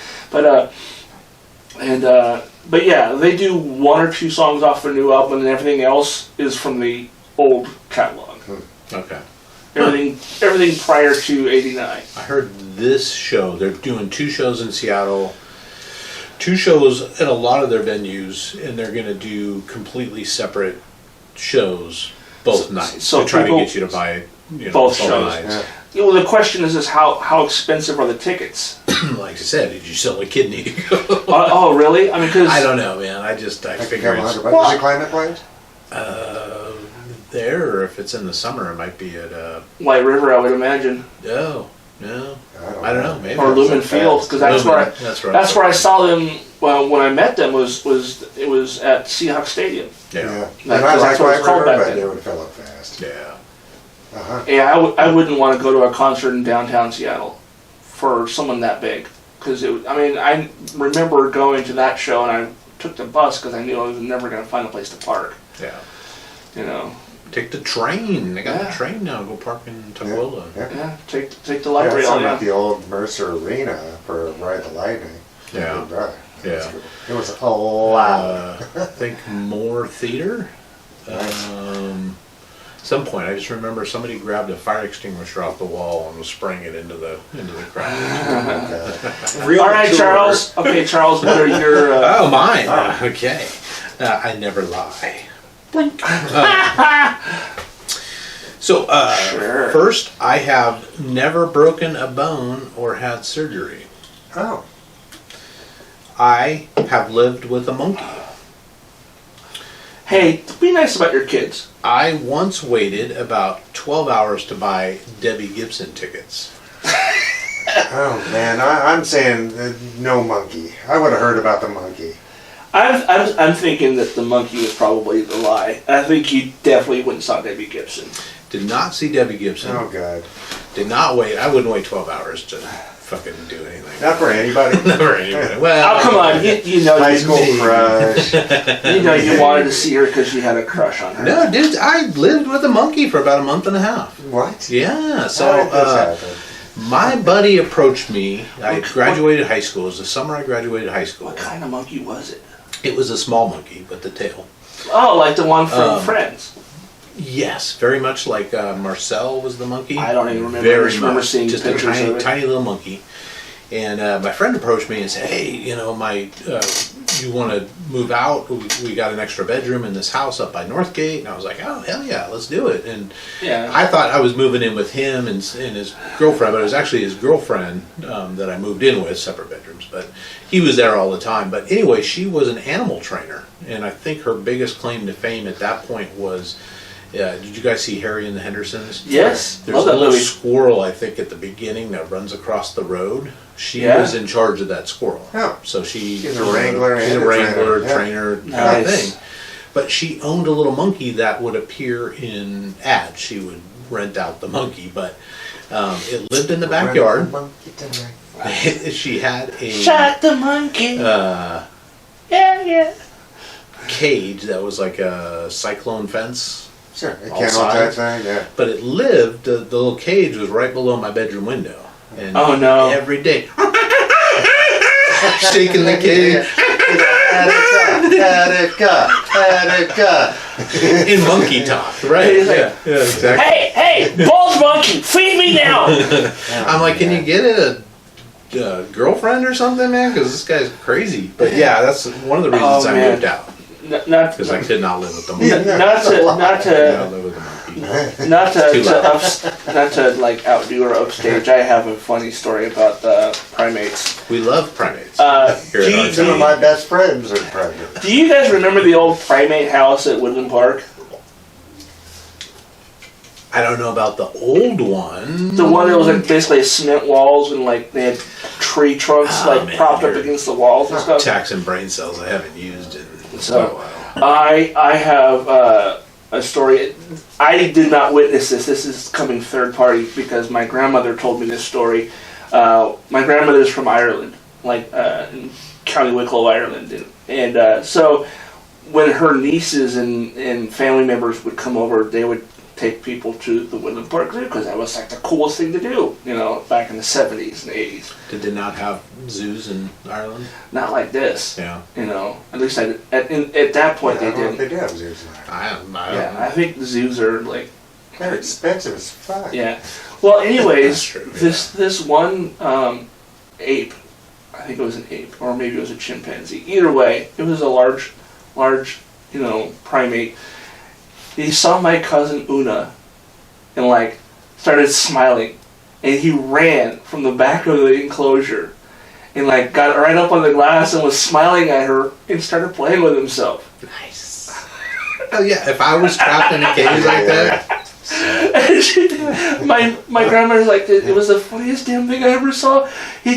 But yeah, they do 1 or 2 songs off their new album, and everything else is from the old catalog. Okay. Everything prior to '89. I heard this show, they're doing 2 shows in Seattle, 2 shows at a lot of their venues, and they're going to do completely separate shows both nights. So they're trying to people- get you to buy both shows. nights. Yeah. Well, the question is how expensive are the tickets? Like I said, did you sell a kidney to go? Oh, really? I mean, because I don't know, man. I I figure think it's $100. Is it Climate Pledge? there, or if it's in the summer, it might be at White River, I would imagine, no, I don't know, maybe. or Lumen Fields, because that's Lumen, where that's right. that's where I saw them. Well, when I met them was it was at Seahawks Stadium. Yeah, Yeah. That's Not like what it's White called River, back but then. they would fill up fast. yeah. Uh-huh. Yeah, I wouldn't want to go to a concert in downtown Seattle for someone that big, because I remember going to that show and I took the bus because I knew I was never going to find a place to park. Yeah. You know. Take the train. They got Yeah. the train now. Go park in Tukwila. Yeah. Yeah, take the Yeah, light it's rail. like Yeah. the old Mercer Arena for Ride the Lightning. Yeah. Good drive. Yeah. It was a lot. I think more theater. Some point, I just remember somebody grabbed a fire extinguisher off the wall and was spraying it into the crowd. Real All right, tour. Charles. Okay, Charles, what are your? Oh, mine. Okay. I never lie. Blink. So, Sure. first, I have never broken a bone or had surgery. Oh. I have lived with a monkey. Hey, be nice about your kids. I once waited about 12 hours to buy Debbie Gibson tickets. Oh man, I'm saying no monkey. I would have heard about the monkey. I'm thinking that the monkey was probably the lie. I think you definitely went and saw Debbie Gibson. Did not see Debbie Gibson. Oh god. Did not wait. I wouldn't wait 12 hours to fucking do anything. Not for anybody. Never anybody. Well, Oh, come on. You know High you, school crush. you know you wanted to see her because you had a crush on her. No, dude, I lived with a monkey for about a month and a half. What? Yeah, How so did this happen? my buddy approached me. I graduated high school. It was the summer I graduated high school. What kind of monkey was it? It was a small monkey, but the tail. Oh, like the one from Friends. Yes, very much like Marcel was the monkey. I don't even remember. Very I just remember much. seeing Just pictures a tiny, of it. tiny little monkey. And my friend approached me and said, "Hey, you want to move out? We got an extra bedroom in this house up by Northgate." And I was like, "Oh, hell yeah, let's do it." And Yeah. I thought I was moving in with him and his girlfriend, but it was actually his girlfriend that I moved in with, separate bedrooms. But he was there all the time. But anyway, she was an animal trainer, and I think her biggest claim to fame at that point was. Did you guys see Harry and the Hendersons? Yes. There's Love a that little movie. squirrel, I think, at the beginning that runs across the road. She Yeah. was in charge of that squirrel. Oh. So She's a wrangler She's and a a wrangler, trainer, yeah. trainer kind of Nice. thing. But she owned a little monkey that would appear in ads. She would rent out the monkey, but it lived in the backyard. Monkey tonight. She had a Shot the monkey. Yeah. cage that was like a cyclone fence. Sure, a All kennel type sides. thing, yeah. But it lived, the little cage was right below my bedroom window. And Oh, no. every day, shaking the cage Attica. in monkey talk, right? He's like, Yeah, exactly. Hey, bald monkey, feed me now. I'm like, can you get a girlfriend or something, man? Because this guy's crazy. But yeah, that's one of the reasons Oh, I man. moved out. not Because I could not live with the monkey. not I to live with the monkey. not to like outdo or upstage. I have a funny story about the primates. We love primates. Here at our Some of team. my best friends are primates. Do you guys remember the old primate house at Woodland Park? I don't know about the old one. The one that was like basically cement walls and like they had tree trunks Ah, man, propped up you're- against the walls and stuff. Taxing brain cells I haven't used in So- quite a while. I have a story. I did not witness this. This is coming third party because my grandmother told me this story. My grandmother is from Ireland, like in County Wicklow, Ireland, and so when her nieces and family members would come over, they would take people to the Woodland Park Zoo because that was like the coolest thing to do, back in the 70s and 80s. Did they not have zoos in Ireland? Not like this, Yeah. At least at that point I they don't know if didn't. they do have zoos in Ireland. I don't Yeah, know. I think the zoos are like, They're expensive as fuck. yeah. Well, anyways, That's true, yeah. this one ape, I think it was an ape, or maybe it was a chimpanzee. Either way, it was a large, primate. He saw my cousin Una, and like started smiling, and he ran from the back of the enclosure, and like got right up on the glass and was smiling at her and started playing with himself. Nice. Oh yeah, if I was trapped in a cage like that, And my grandmother's like, it was the funniest damn thing I ever saw. He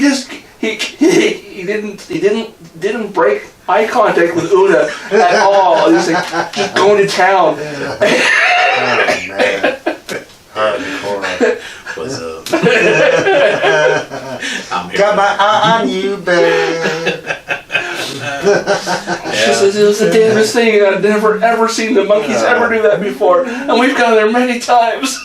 didn't break eye contact with Una at all. He's like just going to town. Oh man. Hardcore. what's up? I'm here. Got my eye on you, babe. She says it was the damnest thing. I've never ever seen the monkeys ever do that before, and we've gone there many times.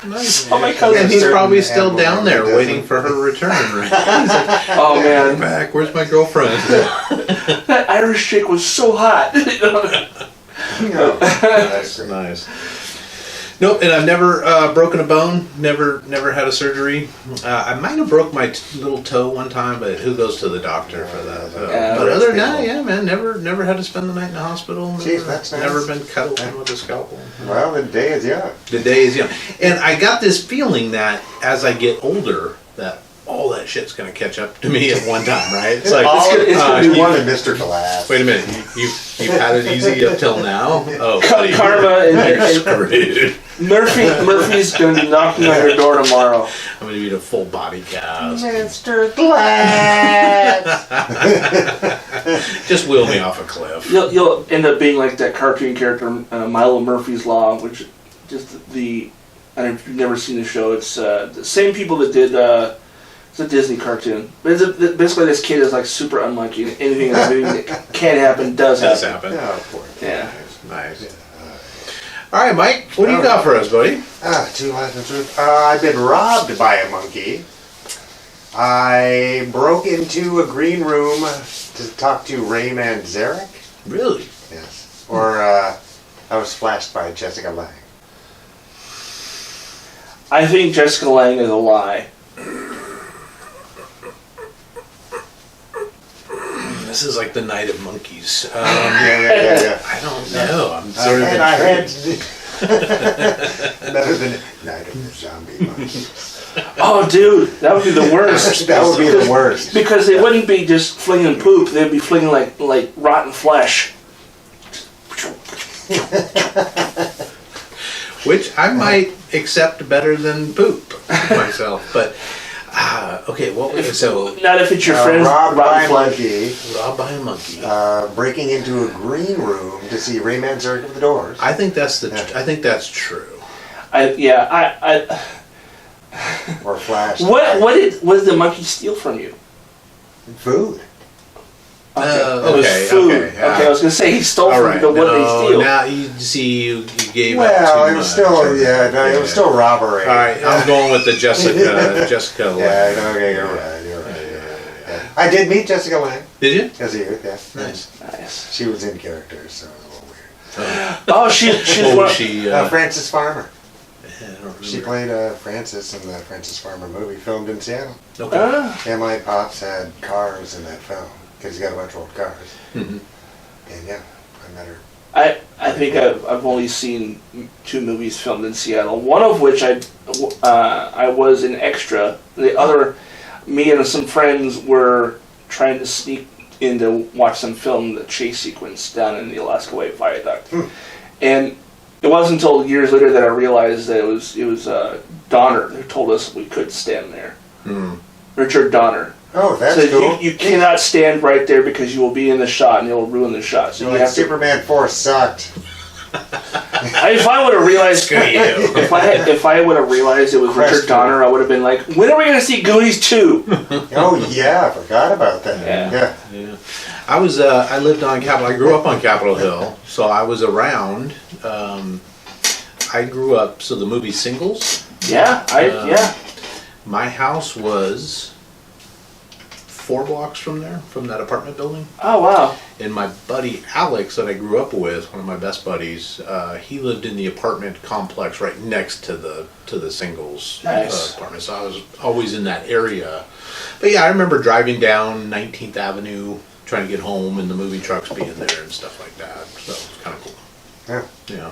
Nice. Oh, my cousin. And he's probably still Animal down there doesn't. waiting for her return, right? He's like, Oh I'm man, back. Where's my girlfriend? that Irish chick was so hot. That's great. Nice. Nope, and I've never broken a bone. Never had a surgery. I might have broke my little toe one time, but who goes to the doctor for that? Yeah, But other than that, people. yeah, man, never had to spend the night in the hospital. Never, Jeez, that's nice. never been cut open with a scalpel. Well, the day is young. The day is young, and I got this feeling that as I get older, that all that shit's gonna catch up to me at one time, right? It's like, it's gonna You be wanted Mr. Glass. wait a minute, you've had it easy up till now. Oh, buddy, Karma you're and screwed. Murphy's gonna be knocking on your door tomorrow. I'm gonna need a full body cast. Mr. Glass. Just wheel me off a cliff. You'll end up being like that cartoon character Milo Murphy's Law, which just I don't know if you've never seen the show. It's the same people that did. It's a Disney cartoon, but basically this kid is like super unlucky. And anything that can happen does Does happen. happen. Oh, poor. Yeah. Nice. All right, Mike, what do you got for us, buddy? Two lies and truth. I've been robbed by a monkey. I broke into a green room to talk to Ray Manzarek. Really? Yes. Or I was flashed by Jessica Lange. I think Jessica Lange is a lie. This is like the Night of Monkeys. Yeah. I don't know. I'm sort of And I had intrigued. better than Night of the Zombie Monkeys. Oh, dude, that would be the worst. That would be the worst. Because they wouldn't be just flinging poop; they'd be flinging like rotten flesh. Which I might accept better than poop myself. But, okay, what was it? So, Not if it's your friend's Robbed by a rotten flesh. monkey. robbed by a monkey. Breaking into a green room to see Ray Manzarek of the Doors. I think that's true. Or flashed. What did the monkey steal from you? Food. It Okay, was food. okay, yeah. I was gonna say he stole All from right. you, but what did he steal? Now you see, you gave up Well, too it was much. still, it was still robbery. All right, I'm going with the Jessica. Lange. Yeah, okay, you're right. Yeah. I did meet Jessica Lange Did you? as a youth, yeah. Nice. Nice. She was in character, so it was a little weird. Oh, she's What one. was she? Frances Farmer. I don't remember. She played Frances in the Frances Farmer movie filmed in Seattle. Okay. Yeah, my pops had cars in that film because he got a bunch of old cars. Mhm. And yeah, I met her. I think I've only seen 2 movies filmed in Seattle. One of which I was an extra. The other, me and some friends were trying to sneak in to watch some film, the chase sequence down in the Alaska Way Viaduct. And it wasn't until years later that I realized that it was Donner who told us we could stand there. Richard Donner. Oh, that's so cool. You cannot stand right there because you will be in the shot and it will ruin the shot. So you have Superman 4 sucked. If I would have realized, if I would have realized it was Richard Donner, I would have been like, when are we going to see Goonies 2? Oh yeah, I forgot about that. Yeah. I lived on Capitol. I grew up on Capitol Hill, so I was around. I grew up. So the movie Singles. Yeah. My house was 4 blocks from there, from that apartment building. Oh, wow. And my buddy Alex, that I grew up with, one of my best buddies, he lived in the apartment complex right next to the Singles apartment. So I was always in that area. But yeah, I remember driving down 19th Avenue, trying to get home, and the movie trucks being there and stuff like that. So it's kind of cool. Yeah.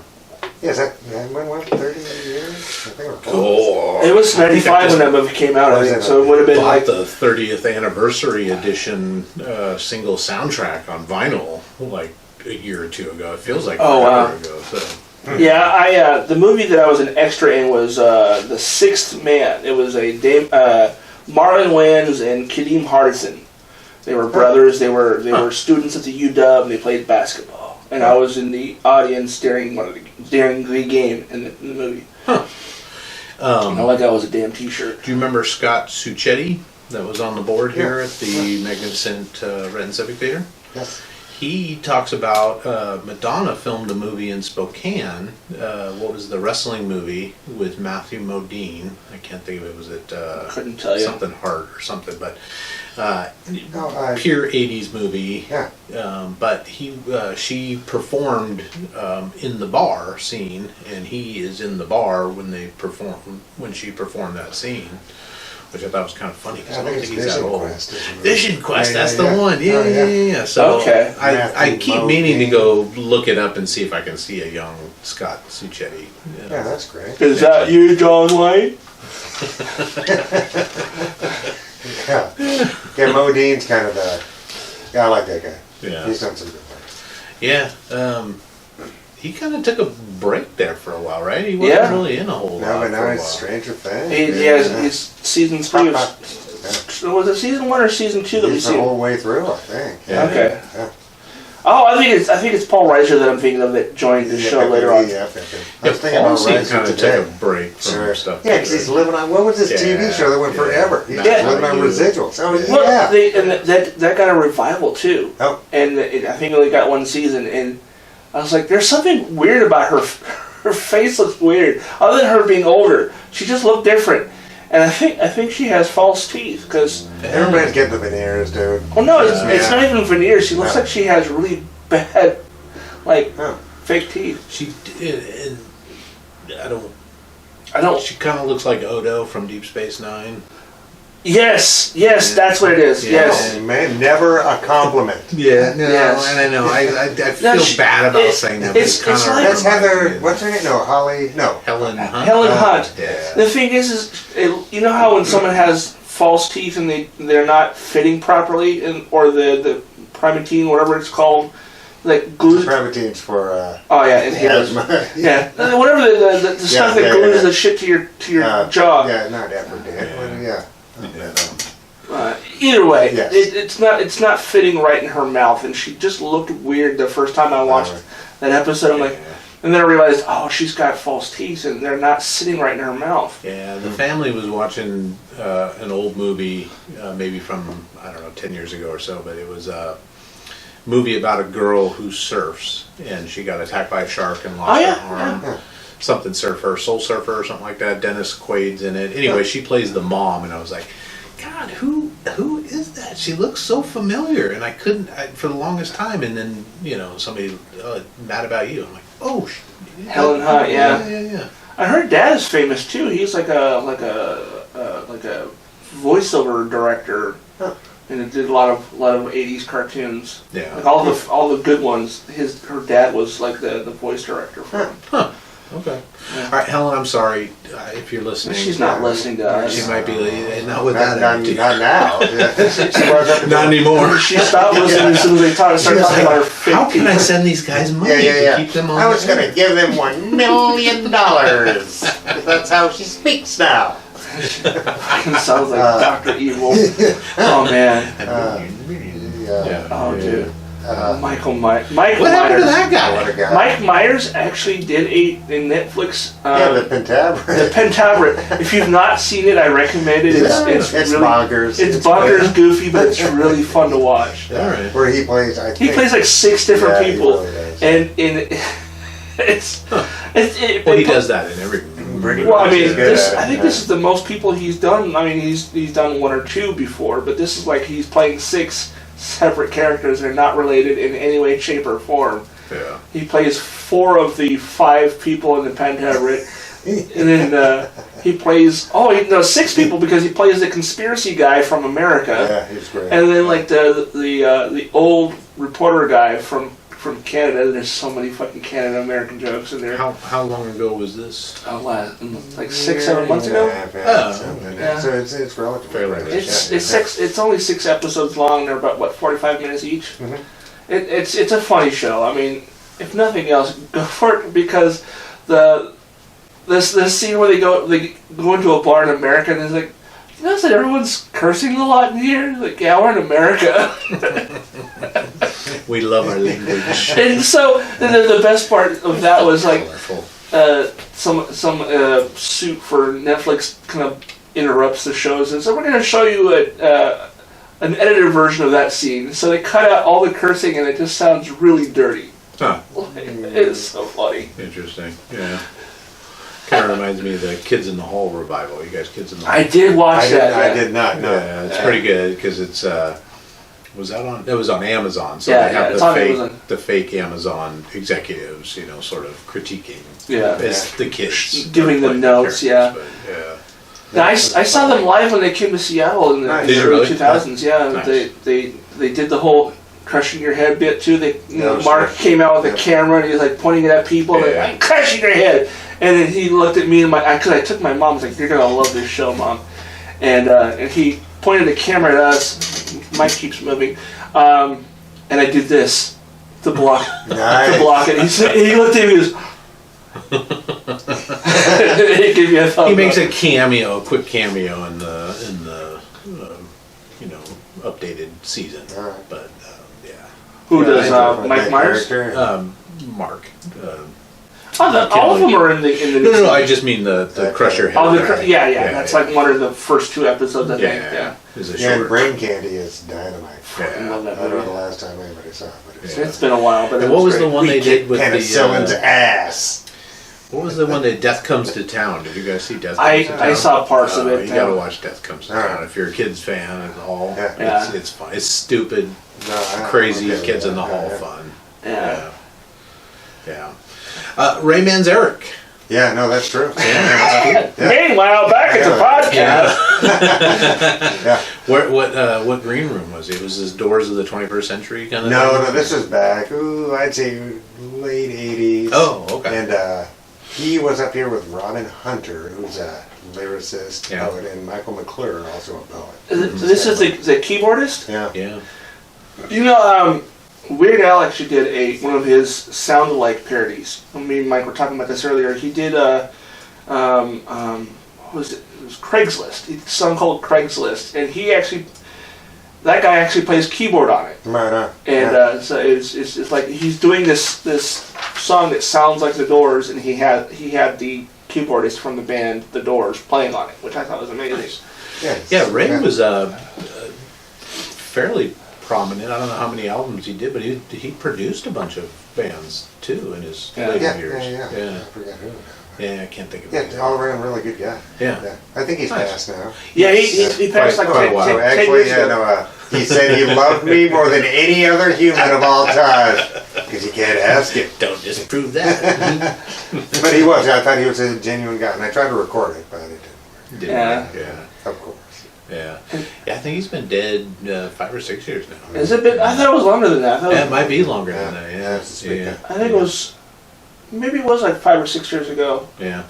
Yeah, when was it? 30 years? I think it was. Oh, it was 95 when that movie came out, I think, so it would have been like the 30th anniversary edition single soundtrack on vinyl like a year or 2 ago. It feels like forever ago. So. Yeah, the movie that I was an extra in was The Sixth Man. It was a Marlon Wayans and Kadeem Hardison. They were brothers. They were students at the UW. And they played basketball. And I was in the audience during the game in the movie. All I got was a damn T-shirt. Do you remember Scott Suchetti that was on the board here at the magnificent Renton Civic Theatre? Yes. He talks about Madonna filmed a movie in Spokane. What was the wrestling movie with Matthew Modine? I can't think of it. Was it couldn't tell you. Something Hard or something? But pure 80s movie. Yeah. But she performed in the bar scene, and he is in the bar when she performed that scene. Which I thought was kind of funny because I don't think he's that old. Vision Quest, that's the one. Yeah. So I keep meaning to go look it up and see if I can see a young Scott Suchetti. Yeah, that's great. Is that you, John White? Yeah, Modine's kind of the... Yeah, I like that guy. Yeah. He's done some good work. Yeah. He kind of took a break there for a while, right? He wasn't really in a whole lot. No, but now for a it's while. Stranger Things. He's season 3 was it season 1 or season 2 that we He's see? the whole way through, I think. Yeah. Okay. Yeah. Oh, I think it's Paul Reiser that I'm thinking of that joined the show later on. Yeah, I was thinking Paul about seemed kind Reiser of today. took a break from stuff. Yeah, because he's living on, what was this TV show that went forever? He's living on residuals. Oh, Well, that got a revival too. Oh. And I think it only got 1 season, and I was like, there's something weird about her. Her face looks weird. Other than her being older, she just looked different. And I think she has false teeth because Everybody's getting the veneers, dude. well, no, it's not even veneers. She looks like she has really bad, fake teeth. She did, and I don't. She kind of looks like Odo from Deep Space Nine. Yes, that's what it is. Yeah. Yes. Oh, man, never a compliment. Yeah, no, Yes. and I know. I feel bad about saying that. But it's kind of like- That's Heather, what's her name? No, Holly, no. Helen Hunt. Helen Hunt. Yeah. The thing is you know how when someone has false teeth and they're not fitting properly, or the primatine, whatever it's called, like glues. Primatine's for Inhalers. asthma. Yeah, whatever the stuff that glues the shit to your jaw. Yeah, not Aphrodite. Yeah. Either way, Yes. it's not fitting right in her mouth, and she just looked weird the first time I watched that episode. I'm like, and then I realized, oh, she's got false teeth, and they're not sitting right in her mouth. Yeah, the family was watching an old movie, maybe from, I don't know, 10 years ago or so, but it was a movie about a girl who surfs, and she got attacked by a shark and lost her arm. Yeah. Something Surfer, Soul Surfer or something like that. Dennis Quaid's in it. Anyway, she plays the mom, and I was like, God, who is that? She looks so familiar, and I couldn't for the longest time. And then somebody mad about you. I'm like, oh, Helen Hunt, yeah. And her dad is famous too. He's like a voiceover director. and it did a lot of '80s cartoons. Yeah. Like all the good ones. Her dad was like the voice director for them. Huh. Okay. Yeah. All right, Helen. I'm sorry if you're listening. She's not listening to us. She might be not with that attitude. Not now. Yeah. Not anymore. She stopped listening as soon as they started talking about her fake How can I teeth. send these guys money Yeah. to keep them on? I was going to give them $1 million. That's how she speaks now. Sounds like Dr. Evil. Oh man. Yeah. Oh dude. Michael What Myers. happened to that guy? What a guy. Mike Myers actually did a Netflix. The Pentabret. The Pentabret. If you've not seen it, I recommend it. It's really bonkers. It's bonkers, goofy, but it's really fun to watch. All right. Where he plays, I think. He plays like 6 different Yeah, he people, really does. and it's Well, he does that in every. Well, I mean, He's good at it, I think this is the most people he's done. I mean, he's done 1 or 2 before, but this is like he's playing 6 separate characters. They're not related in any way, shape, or form. Yeah. He plays 4 of the 5 people in the Pentabret, and then he plays 6 people because he plays the conspiracy guy from America, Yeah, he's great. and then like the old reporter guy from Canada. There's so many fucking Canada American jokes in there. How long ago was this? Like 6-7 months ago. Yeah. So it's relatively Fairly fresh. It's only 6 episodes long. They're about 45 minutes each. Mhm. It's a funny show. I mean, if nothing else, go for it because this scene where they go into a bar in America and it's like, you notice that everyone's cursing a lot in here? Like, yeah, we're in America. We love our language. And so the best part of that was like Colorful. some suit for Netflix kind of interrupts the shows, and so we're going to show you an edited version of that scene. So they cut out all the cursing, and it just sounds really dirty. Huh. It's so funny. Interesting. Yeah. Kind of reminds me of the Kids in the Hall revival. You guys, Kids in the Hall. I did watch that. I did not know. Yeah, it's pretty good because it's. Was that on? It was on Amazon. So Yeah, they have it's on the Amazon. fake Amazon executives, sort of critiquing. Yeah. The kids. Giving them playing notes, characters, but, yeah. Now, I saw them live when they came to Seattle in the Nice. Did you early really? 2000s. Yeah, Nice. they did the whole crushing your head bit too. Yeah, Mark sure. came out with a Yeah. camera and he was like pointing it at people, Yeah. like, I'm crushing your head. And then he looked at me and because I took my mom, I was like, you're gonna love this show, Mom. And he pointed the camera at us. Mike keeps moving, and I did this to block Nice. to block it. He looked at me and he goes. He gave me a thumbs He makes up. a quick cameo in the updated season. All right. But yeah, Who Yeah, does I do. Mike That Myers? character. Mark. All of them are in the. No. I just mean the Crush Your Head. Oh, guy. yeah. That's like one of the first 2 episodes, I think. Yeah. Is a Yeah, and short. Brain Candy is dynamite. I Yeah. love that I don't know movie. the last time anybody saw it, but it's Yeah. It's been a while, but And what was the great. one they did with penicillin's the? ass. What was the one that Death Comes to Town? Did you guys see Death Comes to Town? I saw parts of it. You gotta watch Death Comes to All Town right. if you're a kids fan at all. Yeah. It's fun. It's stupid, No, I- crazy okay, kids in the yeah, hall yeah. fun. Yeah. Yeah. Ray Manzarek. Yeah, no, that's true. Yeah. Meanwhile, back at the podcast. Yeah. What green room was it? Was this Doors of the 21st Century kind of No, thing? no, this is back. Ooh, I'd say late '80s. Oh, okay. And he was up here with Robin Hunter, who's a lyricist, Yeah. poet, and Michael McClure, also a poet. This is the keyboardist. Yeah. Yeah. You know, Weird Al actually did one of his sound-alike parodies. Me and Mike were talking about this earlier. He did what was it? It was Craigslist. He did a song called Craigslist, and that guy actually plays keyboard on it. Right on. And so it's like he's doing this song that sounds like the Doors, and he had the keyboardist from the band The Doors playing on it, which I thought was amazing. Yeah, Ray was fairly prominent. I don't know how many albums he did, but he produced a bunch of bands too in his later Yeah, years. I forgot who. Yeah, I can't think of Yeah, it. all around really good guy. Yeah. I think he's Nice. passed now. Yeah, he passed like quite a 10, while. 10 Actually, years ago. he said he loved me more than any other human of all time. Because you can't ask it. Don't disprove that. But he was. I thought he was a genuine guy. And I tried to record it, but it didn't work. Didn't Yeah. he? Yeah. Of course. Yeah. Yeah, I think he's been dead 5 or 6 years now. Is it been? I thought it was longer than that. Yeah, it might be longer than that. Yeah. I think it was. Maybe it was like 5 or 6 years ago. Yeah.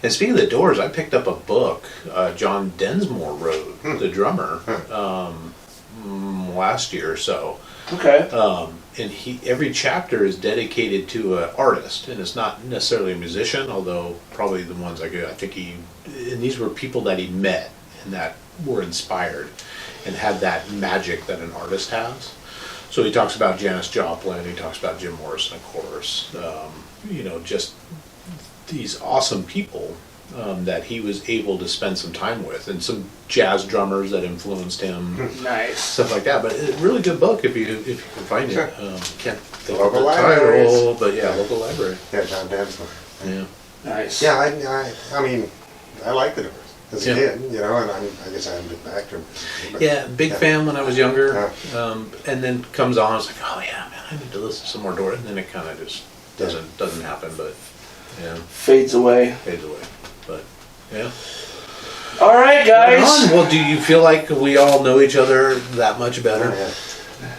And speaking of the Doors, I picked up a book John Densmore wrote, the drummer, last year or so. Okay. And every chapter is dedicated to an artist, and it's not necessarily a musician, although probably the ones I think and these were people that he met and that were inspired and had that magic that an artist has. So he talks about Janis Joplin, he talks about Jim Morrison, of course, just these awesome people that he was able to spend some time with, and some jazz drummers that influenced him. Nice. Stuff like that. But a really good book if you can find it. Sure. Can't think Local of the libraries. title, but yeah, local library. Yeah, John Densmore. Yeah. Nice. Yeah, I mean, I liked the Doors as a Yeah. kid, and I guess I haven't been back to them. Yeah, big fan when I was younger, Yeah. and then comes on. I was like, oh yeah, man, I need to listen to some more Doors, and then it kind of just doesn't happen. But yeah, Fades away. fades away. But yeah. All right, guys. Well, do you feel like we all know each other that much better?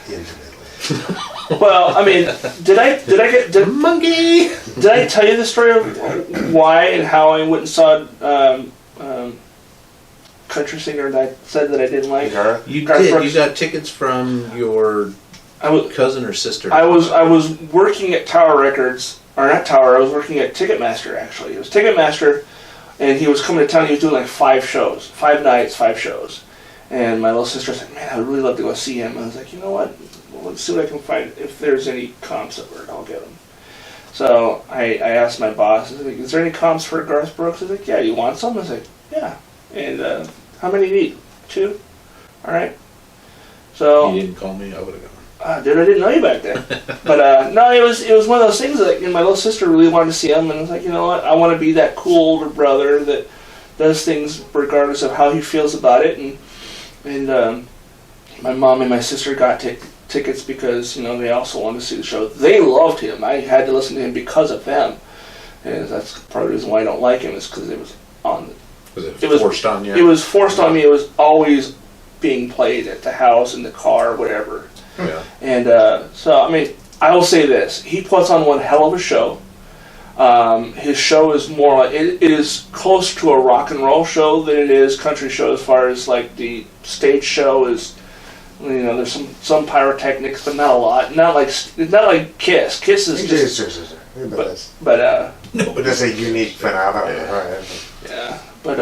Intimately. Well, I mean, did Monkey. Did I tell you the story of why and how I went and saw country singer that I said that I didn't like? You Garth did. Brooks. You got tickets from your cousin or sister. I was working at Tower Records, or not Tower. I was working at Ticketmaster actually. It was Ticketmaster, and he was coming to town. He was doing like 5 shows, 5 nights, 5 shows. And my little sister said, "Man, I would really love to go see him." I was like, "You know what? Well, let's see what I can find. If there's any comps of it, I'll get them." So I asked my boss, I was like, "Is there any comps for Garth Brooks?" He's like, "Yeah, you want some?" I was like, "Yeah." And how many do you need? 2? All right. So You didn't call me, I would have gone. dude, I didn't know you back then. But no, it was one of those things that my little sister really wanted to see him, and I was like, you know what? I want to be that cool older brother that does things regardless of how he feels about it. And my mom and my sister got tickets because they also wanted to see the show. They loved him. I had to listen to him because of them, and that's part of the reason why I don't like him is because it was on. Was it forced on you? It was forced on me. It was always being played at the house, in the car, whatever. Yeah. And so, I mean, I will say this. He puts on one hell of a show. His show is more like, it is close to a rock and roll show than it is country show as far as like the stage show is, there's some pyrotechnics, but not a lot. Not like Kiss. Kiss is just... But that's a unique phenomenon, right? Yeah. But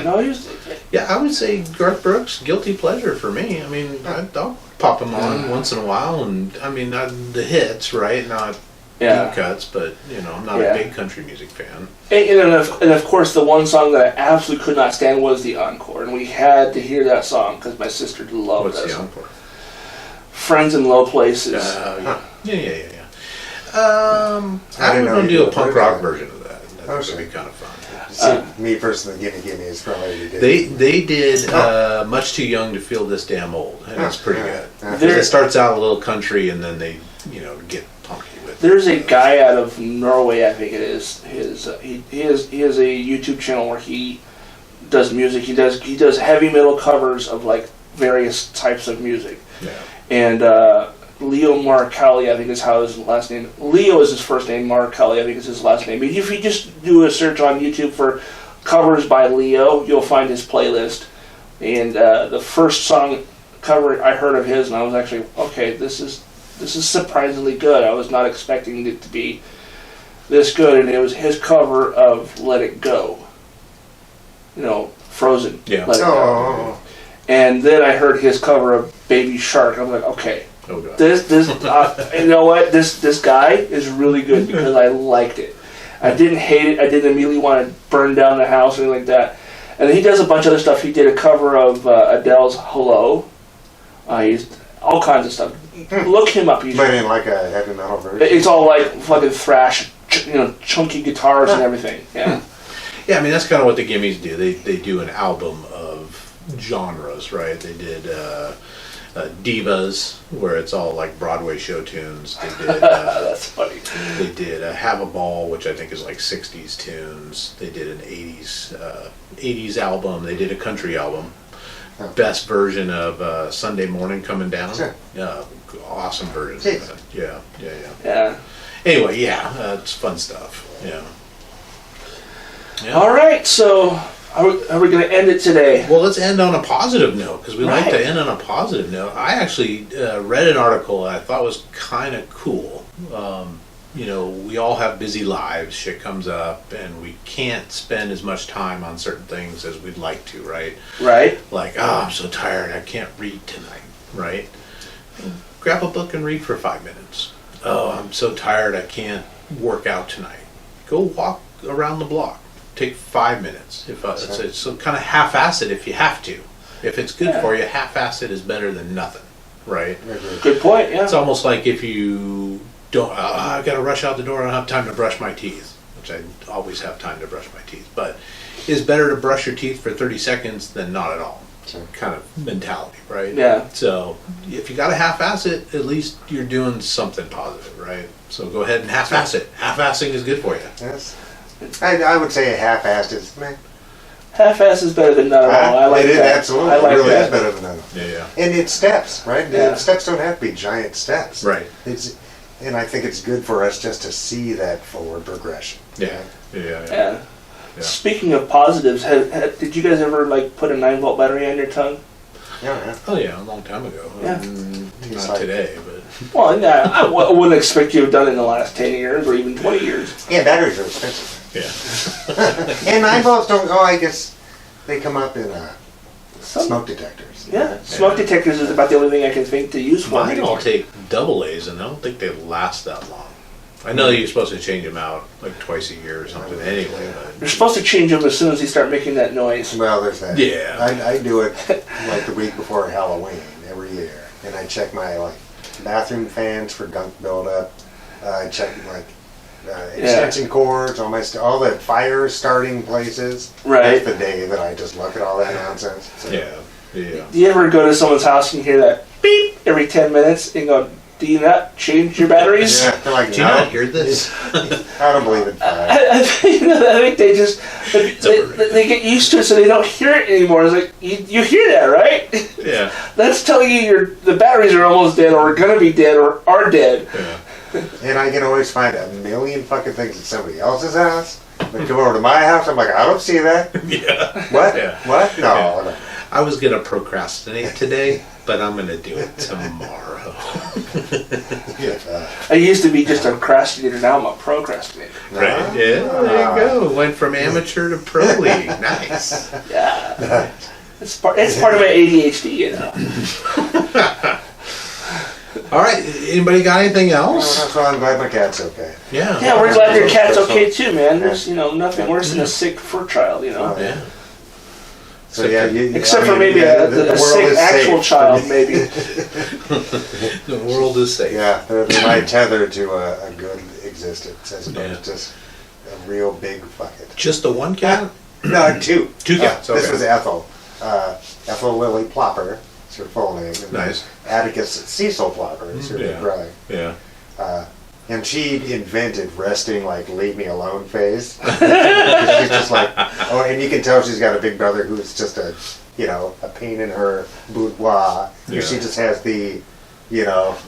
no, he was... Yeah, I would say Garth Brooks, guilty pleasure for me. I mean, I'll pop him on once in a while, and I mean, not the hits, right? Not deep cuts, but I'm not a big country music fan. And of course, the one song that I absolutely could not stand was the encore, and we had to hear that song because my sister loved What's that the song. encore? Friends in Low Places. Yeah. I would want to do a punk rock version of that. That would be kind of fun. See, me personally, Gimme is probably They did Much Too Young to Feel This Damn Old, and it's pretty good. Because There- it starts out a little country, and then they, get punky with it. There's a guy out of Norway, I think it is. He has a YouTube channel where he does music. He does heavy metal covers of like various types of music. Yeah. And Leo Markelli, I think is how his last name. Leo is his first name. Markelli, I think is his last name. If you just do a search on YouTube for covers by Leo, you'll find his playlist. And the first song cover I heard of his, and I was actually, okay, this is surprisingly good. I was not expecting it to be this good, and it was his cover of "Let It Go." Frozen. Yeah. Let It Go. And then I heard his cover of "Baby Shark." I was like, okay. Oh, God. This you know what? This guy is really good because I liked it. I didn't hate it. I didn't immediately want to burn down the house or anything like that. And then he does a bunch of other stuff. He did a cover of Adele's "Hello." He's all kinds of stuff. Look him up. But in like a heavy metal version. It's all like fucking thrash, chunky guitars and everything. Yeah. Yeah, I mean, that's kind of what the Gimmies do. They do an album of genres, right? They did Divas, where it's all like Broadway show tunes. They did That's funny. they did Have a Ball, which I think is like 60s tunes. They did an 80s album. They did a country album best version of Sunday Morning Coming Down. Sure. Awesome version. Jeez. Of that. Yeah. Yeah. Anyway, it's fun stuff. Yeah. All right, so are we going to end it today? Well, let's end on a positive note, because we like Right. to end on a positive note. I actually read an article I thought was kind of cool. We all have busy lives, shit comes up, and we can't spend as much time on certain things as we'd like to, right? Right. Like, I'm so tired, I can't read tonight, right? Grab a book and read for 5 minutes. Oh, I'm so tired, I can't work out tonight. Go walk around the block. Take 5 minutes. It's kind of half-ass it if you have to. If it's good for you, half-ass it is better than nothing, right? Good point, yeah. It's almost like if you don't, I've got to rush out the door, I don't have time to brush my teeth, which I always have time to brush my teeth, but it's better to brush your teeth for 30 seconds than not at all. Sure. Kind of mentality, right? Yeah. So if you got to half-ass it, at least you're doing something positive, right? So go ahead and half-ass it. Half-assing is good for you. Yes. I would say a half-assed is, man. Half-ass is better than none at all. I like it is, that. absolutely. I like it really that. is better than none. Yeah. And it's steps, right? Yeah. Steps don't have to be giant steps. Right. And I think it's good for us just to see that forward progression. Yeah. Yeah. Speaking of positives, did you guys ever put a 9-volt battery on your tongue? Yeah. Oh yeah, a long time ago. Yeah. Not today, but Well, yeah, I wouldn't expect you to have done it in the last 10 years or even 20 years. Yeah, batteries are expensive. yeah. And 9 volts don't, I guess they come up in smoke detectors. Yeah, smoke detectors is about the only thing I can think to use for. Mine all take double A's, and I don't think they last that long. I know you're supposed to change them out twice a year or something anyway, but You're supposed to change them as soon as they start making that noise. Well, there's that. Yeah. I do it the week before Halloween every year. And I check my bathroom fans for gunk buildup. I check extension cords, all the fire starting places. Right. That's the day that I just look at all that nonsense. So. yeah. Do you ever go to someone's house and hear that beep every 10 minutes and go, do you not change your batteries? Yeah, they're like, Do you no. not hear this? I don't believe it. I think they just they get used to it, so they don't hear it anymore. It's like you hear that, right? Yeah. That's telling you the batteries are almost dead, or gonna be dead, or are dead. Yeah. And I can always find a million fucking things at somebody else's house. But come over to my house, I'm like, I don't see that. Yeah. What? Yeah. What? No. Yeah. no. I was gonna procrastinate today, but I'm gonna do it tomorrow. Yeah. I used to be just a procrastinator. Now I'm a procrastinator. Right? Yeah. There you go. Went from amateur to pro league. Nice. Yeah. It's part of my ADHD, you know. All right. Anybody got anything else? That's why I'm glad my cat's okay. Yeah. Yeah, we're glad your cat's okay too, man. There's nothing worse than a sick fur child, you know. Yeah. So yeah, Except for maybe a sick actual child, maybe. The world is safe. Yeah, they're my tether to a good existence as opposed to just a real big bucket. Just the one cat? No, two. Two cats. This Okay. was Ethel. Ethel Lily Plopper. It's her full name. And Nice. Atticus Cecil Plopper is her big brother. Yeah. And she invented resting, leave me alone phase. She's just and you can tell she's got a big brother who's just a pain in her boudoir. Yeah. She just has the,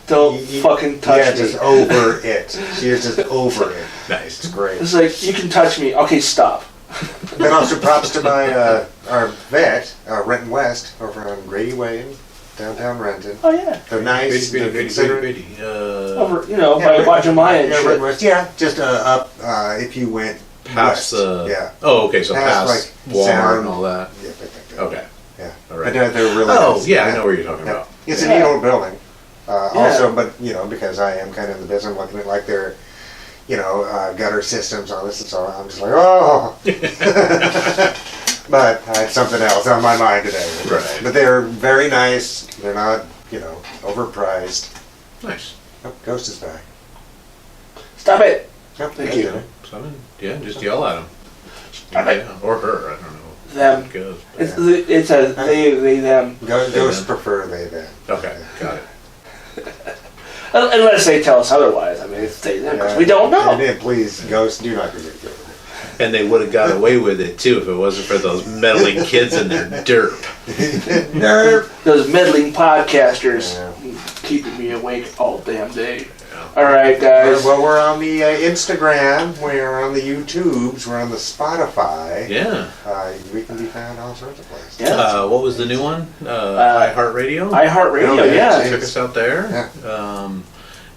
Don't fucking touch yeah, me. just over it. She is just over it. Nice. It's great. It's like, you can touch me. Okay, stop. Then also props to my our vet, Renton West, over on Grady Way, downtown Renton. Oh, yeah. They're nice. They're considerate. Over, by Wajimaya and Yeah, shit. Renton West. Yeah, just up if you went Past west. the. Yeah. Oh, okay. So Past, past Walmart Sound. and all that. Yeah. Okay. Yeah. All right. But they're really Oh, nice. yeah, I know where you're talking about. It's Yeah. a neat old building. Yeah. Also, but because I am kind of in the business, I'm looking at their, gutter systems on this, and so I'm just like, oh. But I had something else on my mind today. Right. But they're very nice. They're not, overpriced. Nice. Oh, Ghost is back. Stop it. Yep, Thank that's you. it. Someone, just yell at him. Stop it. Yeah, or her. I don't know. Them. How it goes. It's a they, them. Ghosts prefer they then. Okay, got it. Unless they tell us otherwise. I mean, it's they, them, because we don't know. And please, Ghosts, do not be ridiculous. And they would have got away with it too if it wasn't for those meddling kids and their derp. Nerf. Those meddling podcasters Yeah. keeping me awake all damn day. All right, guys. Well, we're on the Instagram, we're on the YouTubes, we're on the Spotify. Yeah. We can be found all sorts of places. Yeah. What was the new one? iHeartRadio? iHeartRadio, Oh, yeah. Check us out there.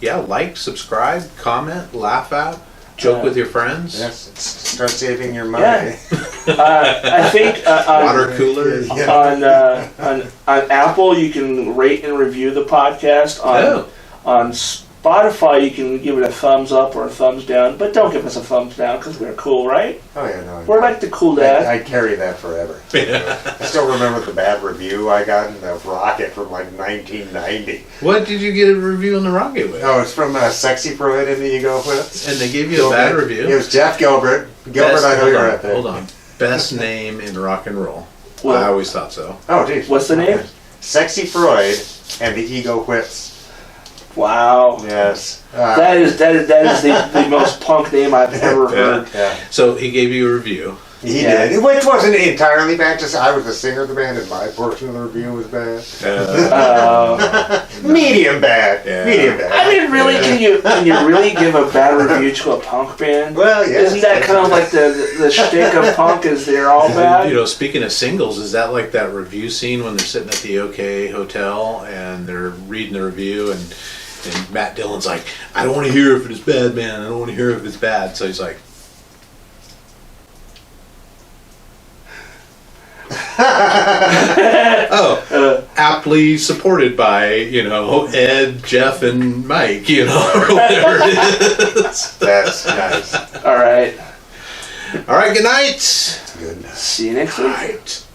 Yeah, like, subscribe, comment, laugh at, joke with your friends. Yes, start saving your money. Yeah. I think Water cooler. on Apple you can rate and review the podcast. On Spotify you can give it a thumbs up or a thumbs down, but don't give us a thumbs down because we're cool, right? Oh yeah, no. We're like the cool dad. I carry that forever. I still remember the bad review I got in the Rocket from like 1990. What did you get a review on the Rocket with? Oh, it's from Sexy Freud in the Ego Whips. And they gave you a bad review? It was Jeff Gilbert. Gilbert, I know you're right there. Hold on. Best name in rock and roll. Well, I always thought so. Oh, geez. What's the name? Sexy Freud and the Ego Whips. Wow. Yes. That is the most punk name I've ever heard. Yeah. So he gave you a review. He did, which wasn't entirely bad. Just I was the singer of the band, and my portion of the review was bad. Medium bad. Yeah. Medium bad. I mean, really, can you really give a bad review to a punk band? Well, yes. Isn't that kind of like the shtick of punk? Is they're all bad? You know, speaking of singles, is that like that review scene when they're sitting at the OK Hotel and they're reading the review and Matt Dillon's like, I don't want to hear if it's bad, man. I don't want to hear if it's bad. So he's like, aptly supported by, Ed, Jeff, and Mike, or whatever it is. That's nice. All right. All right, good night. Good. See you next week. Right.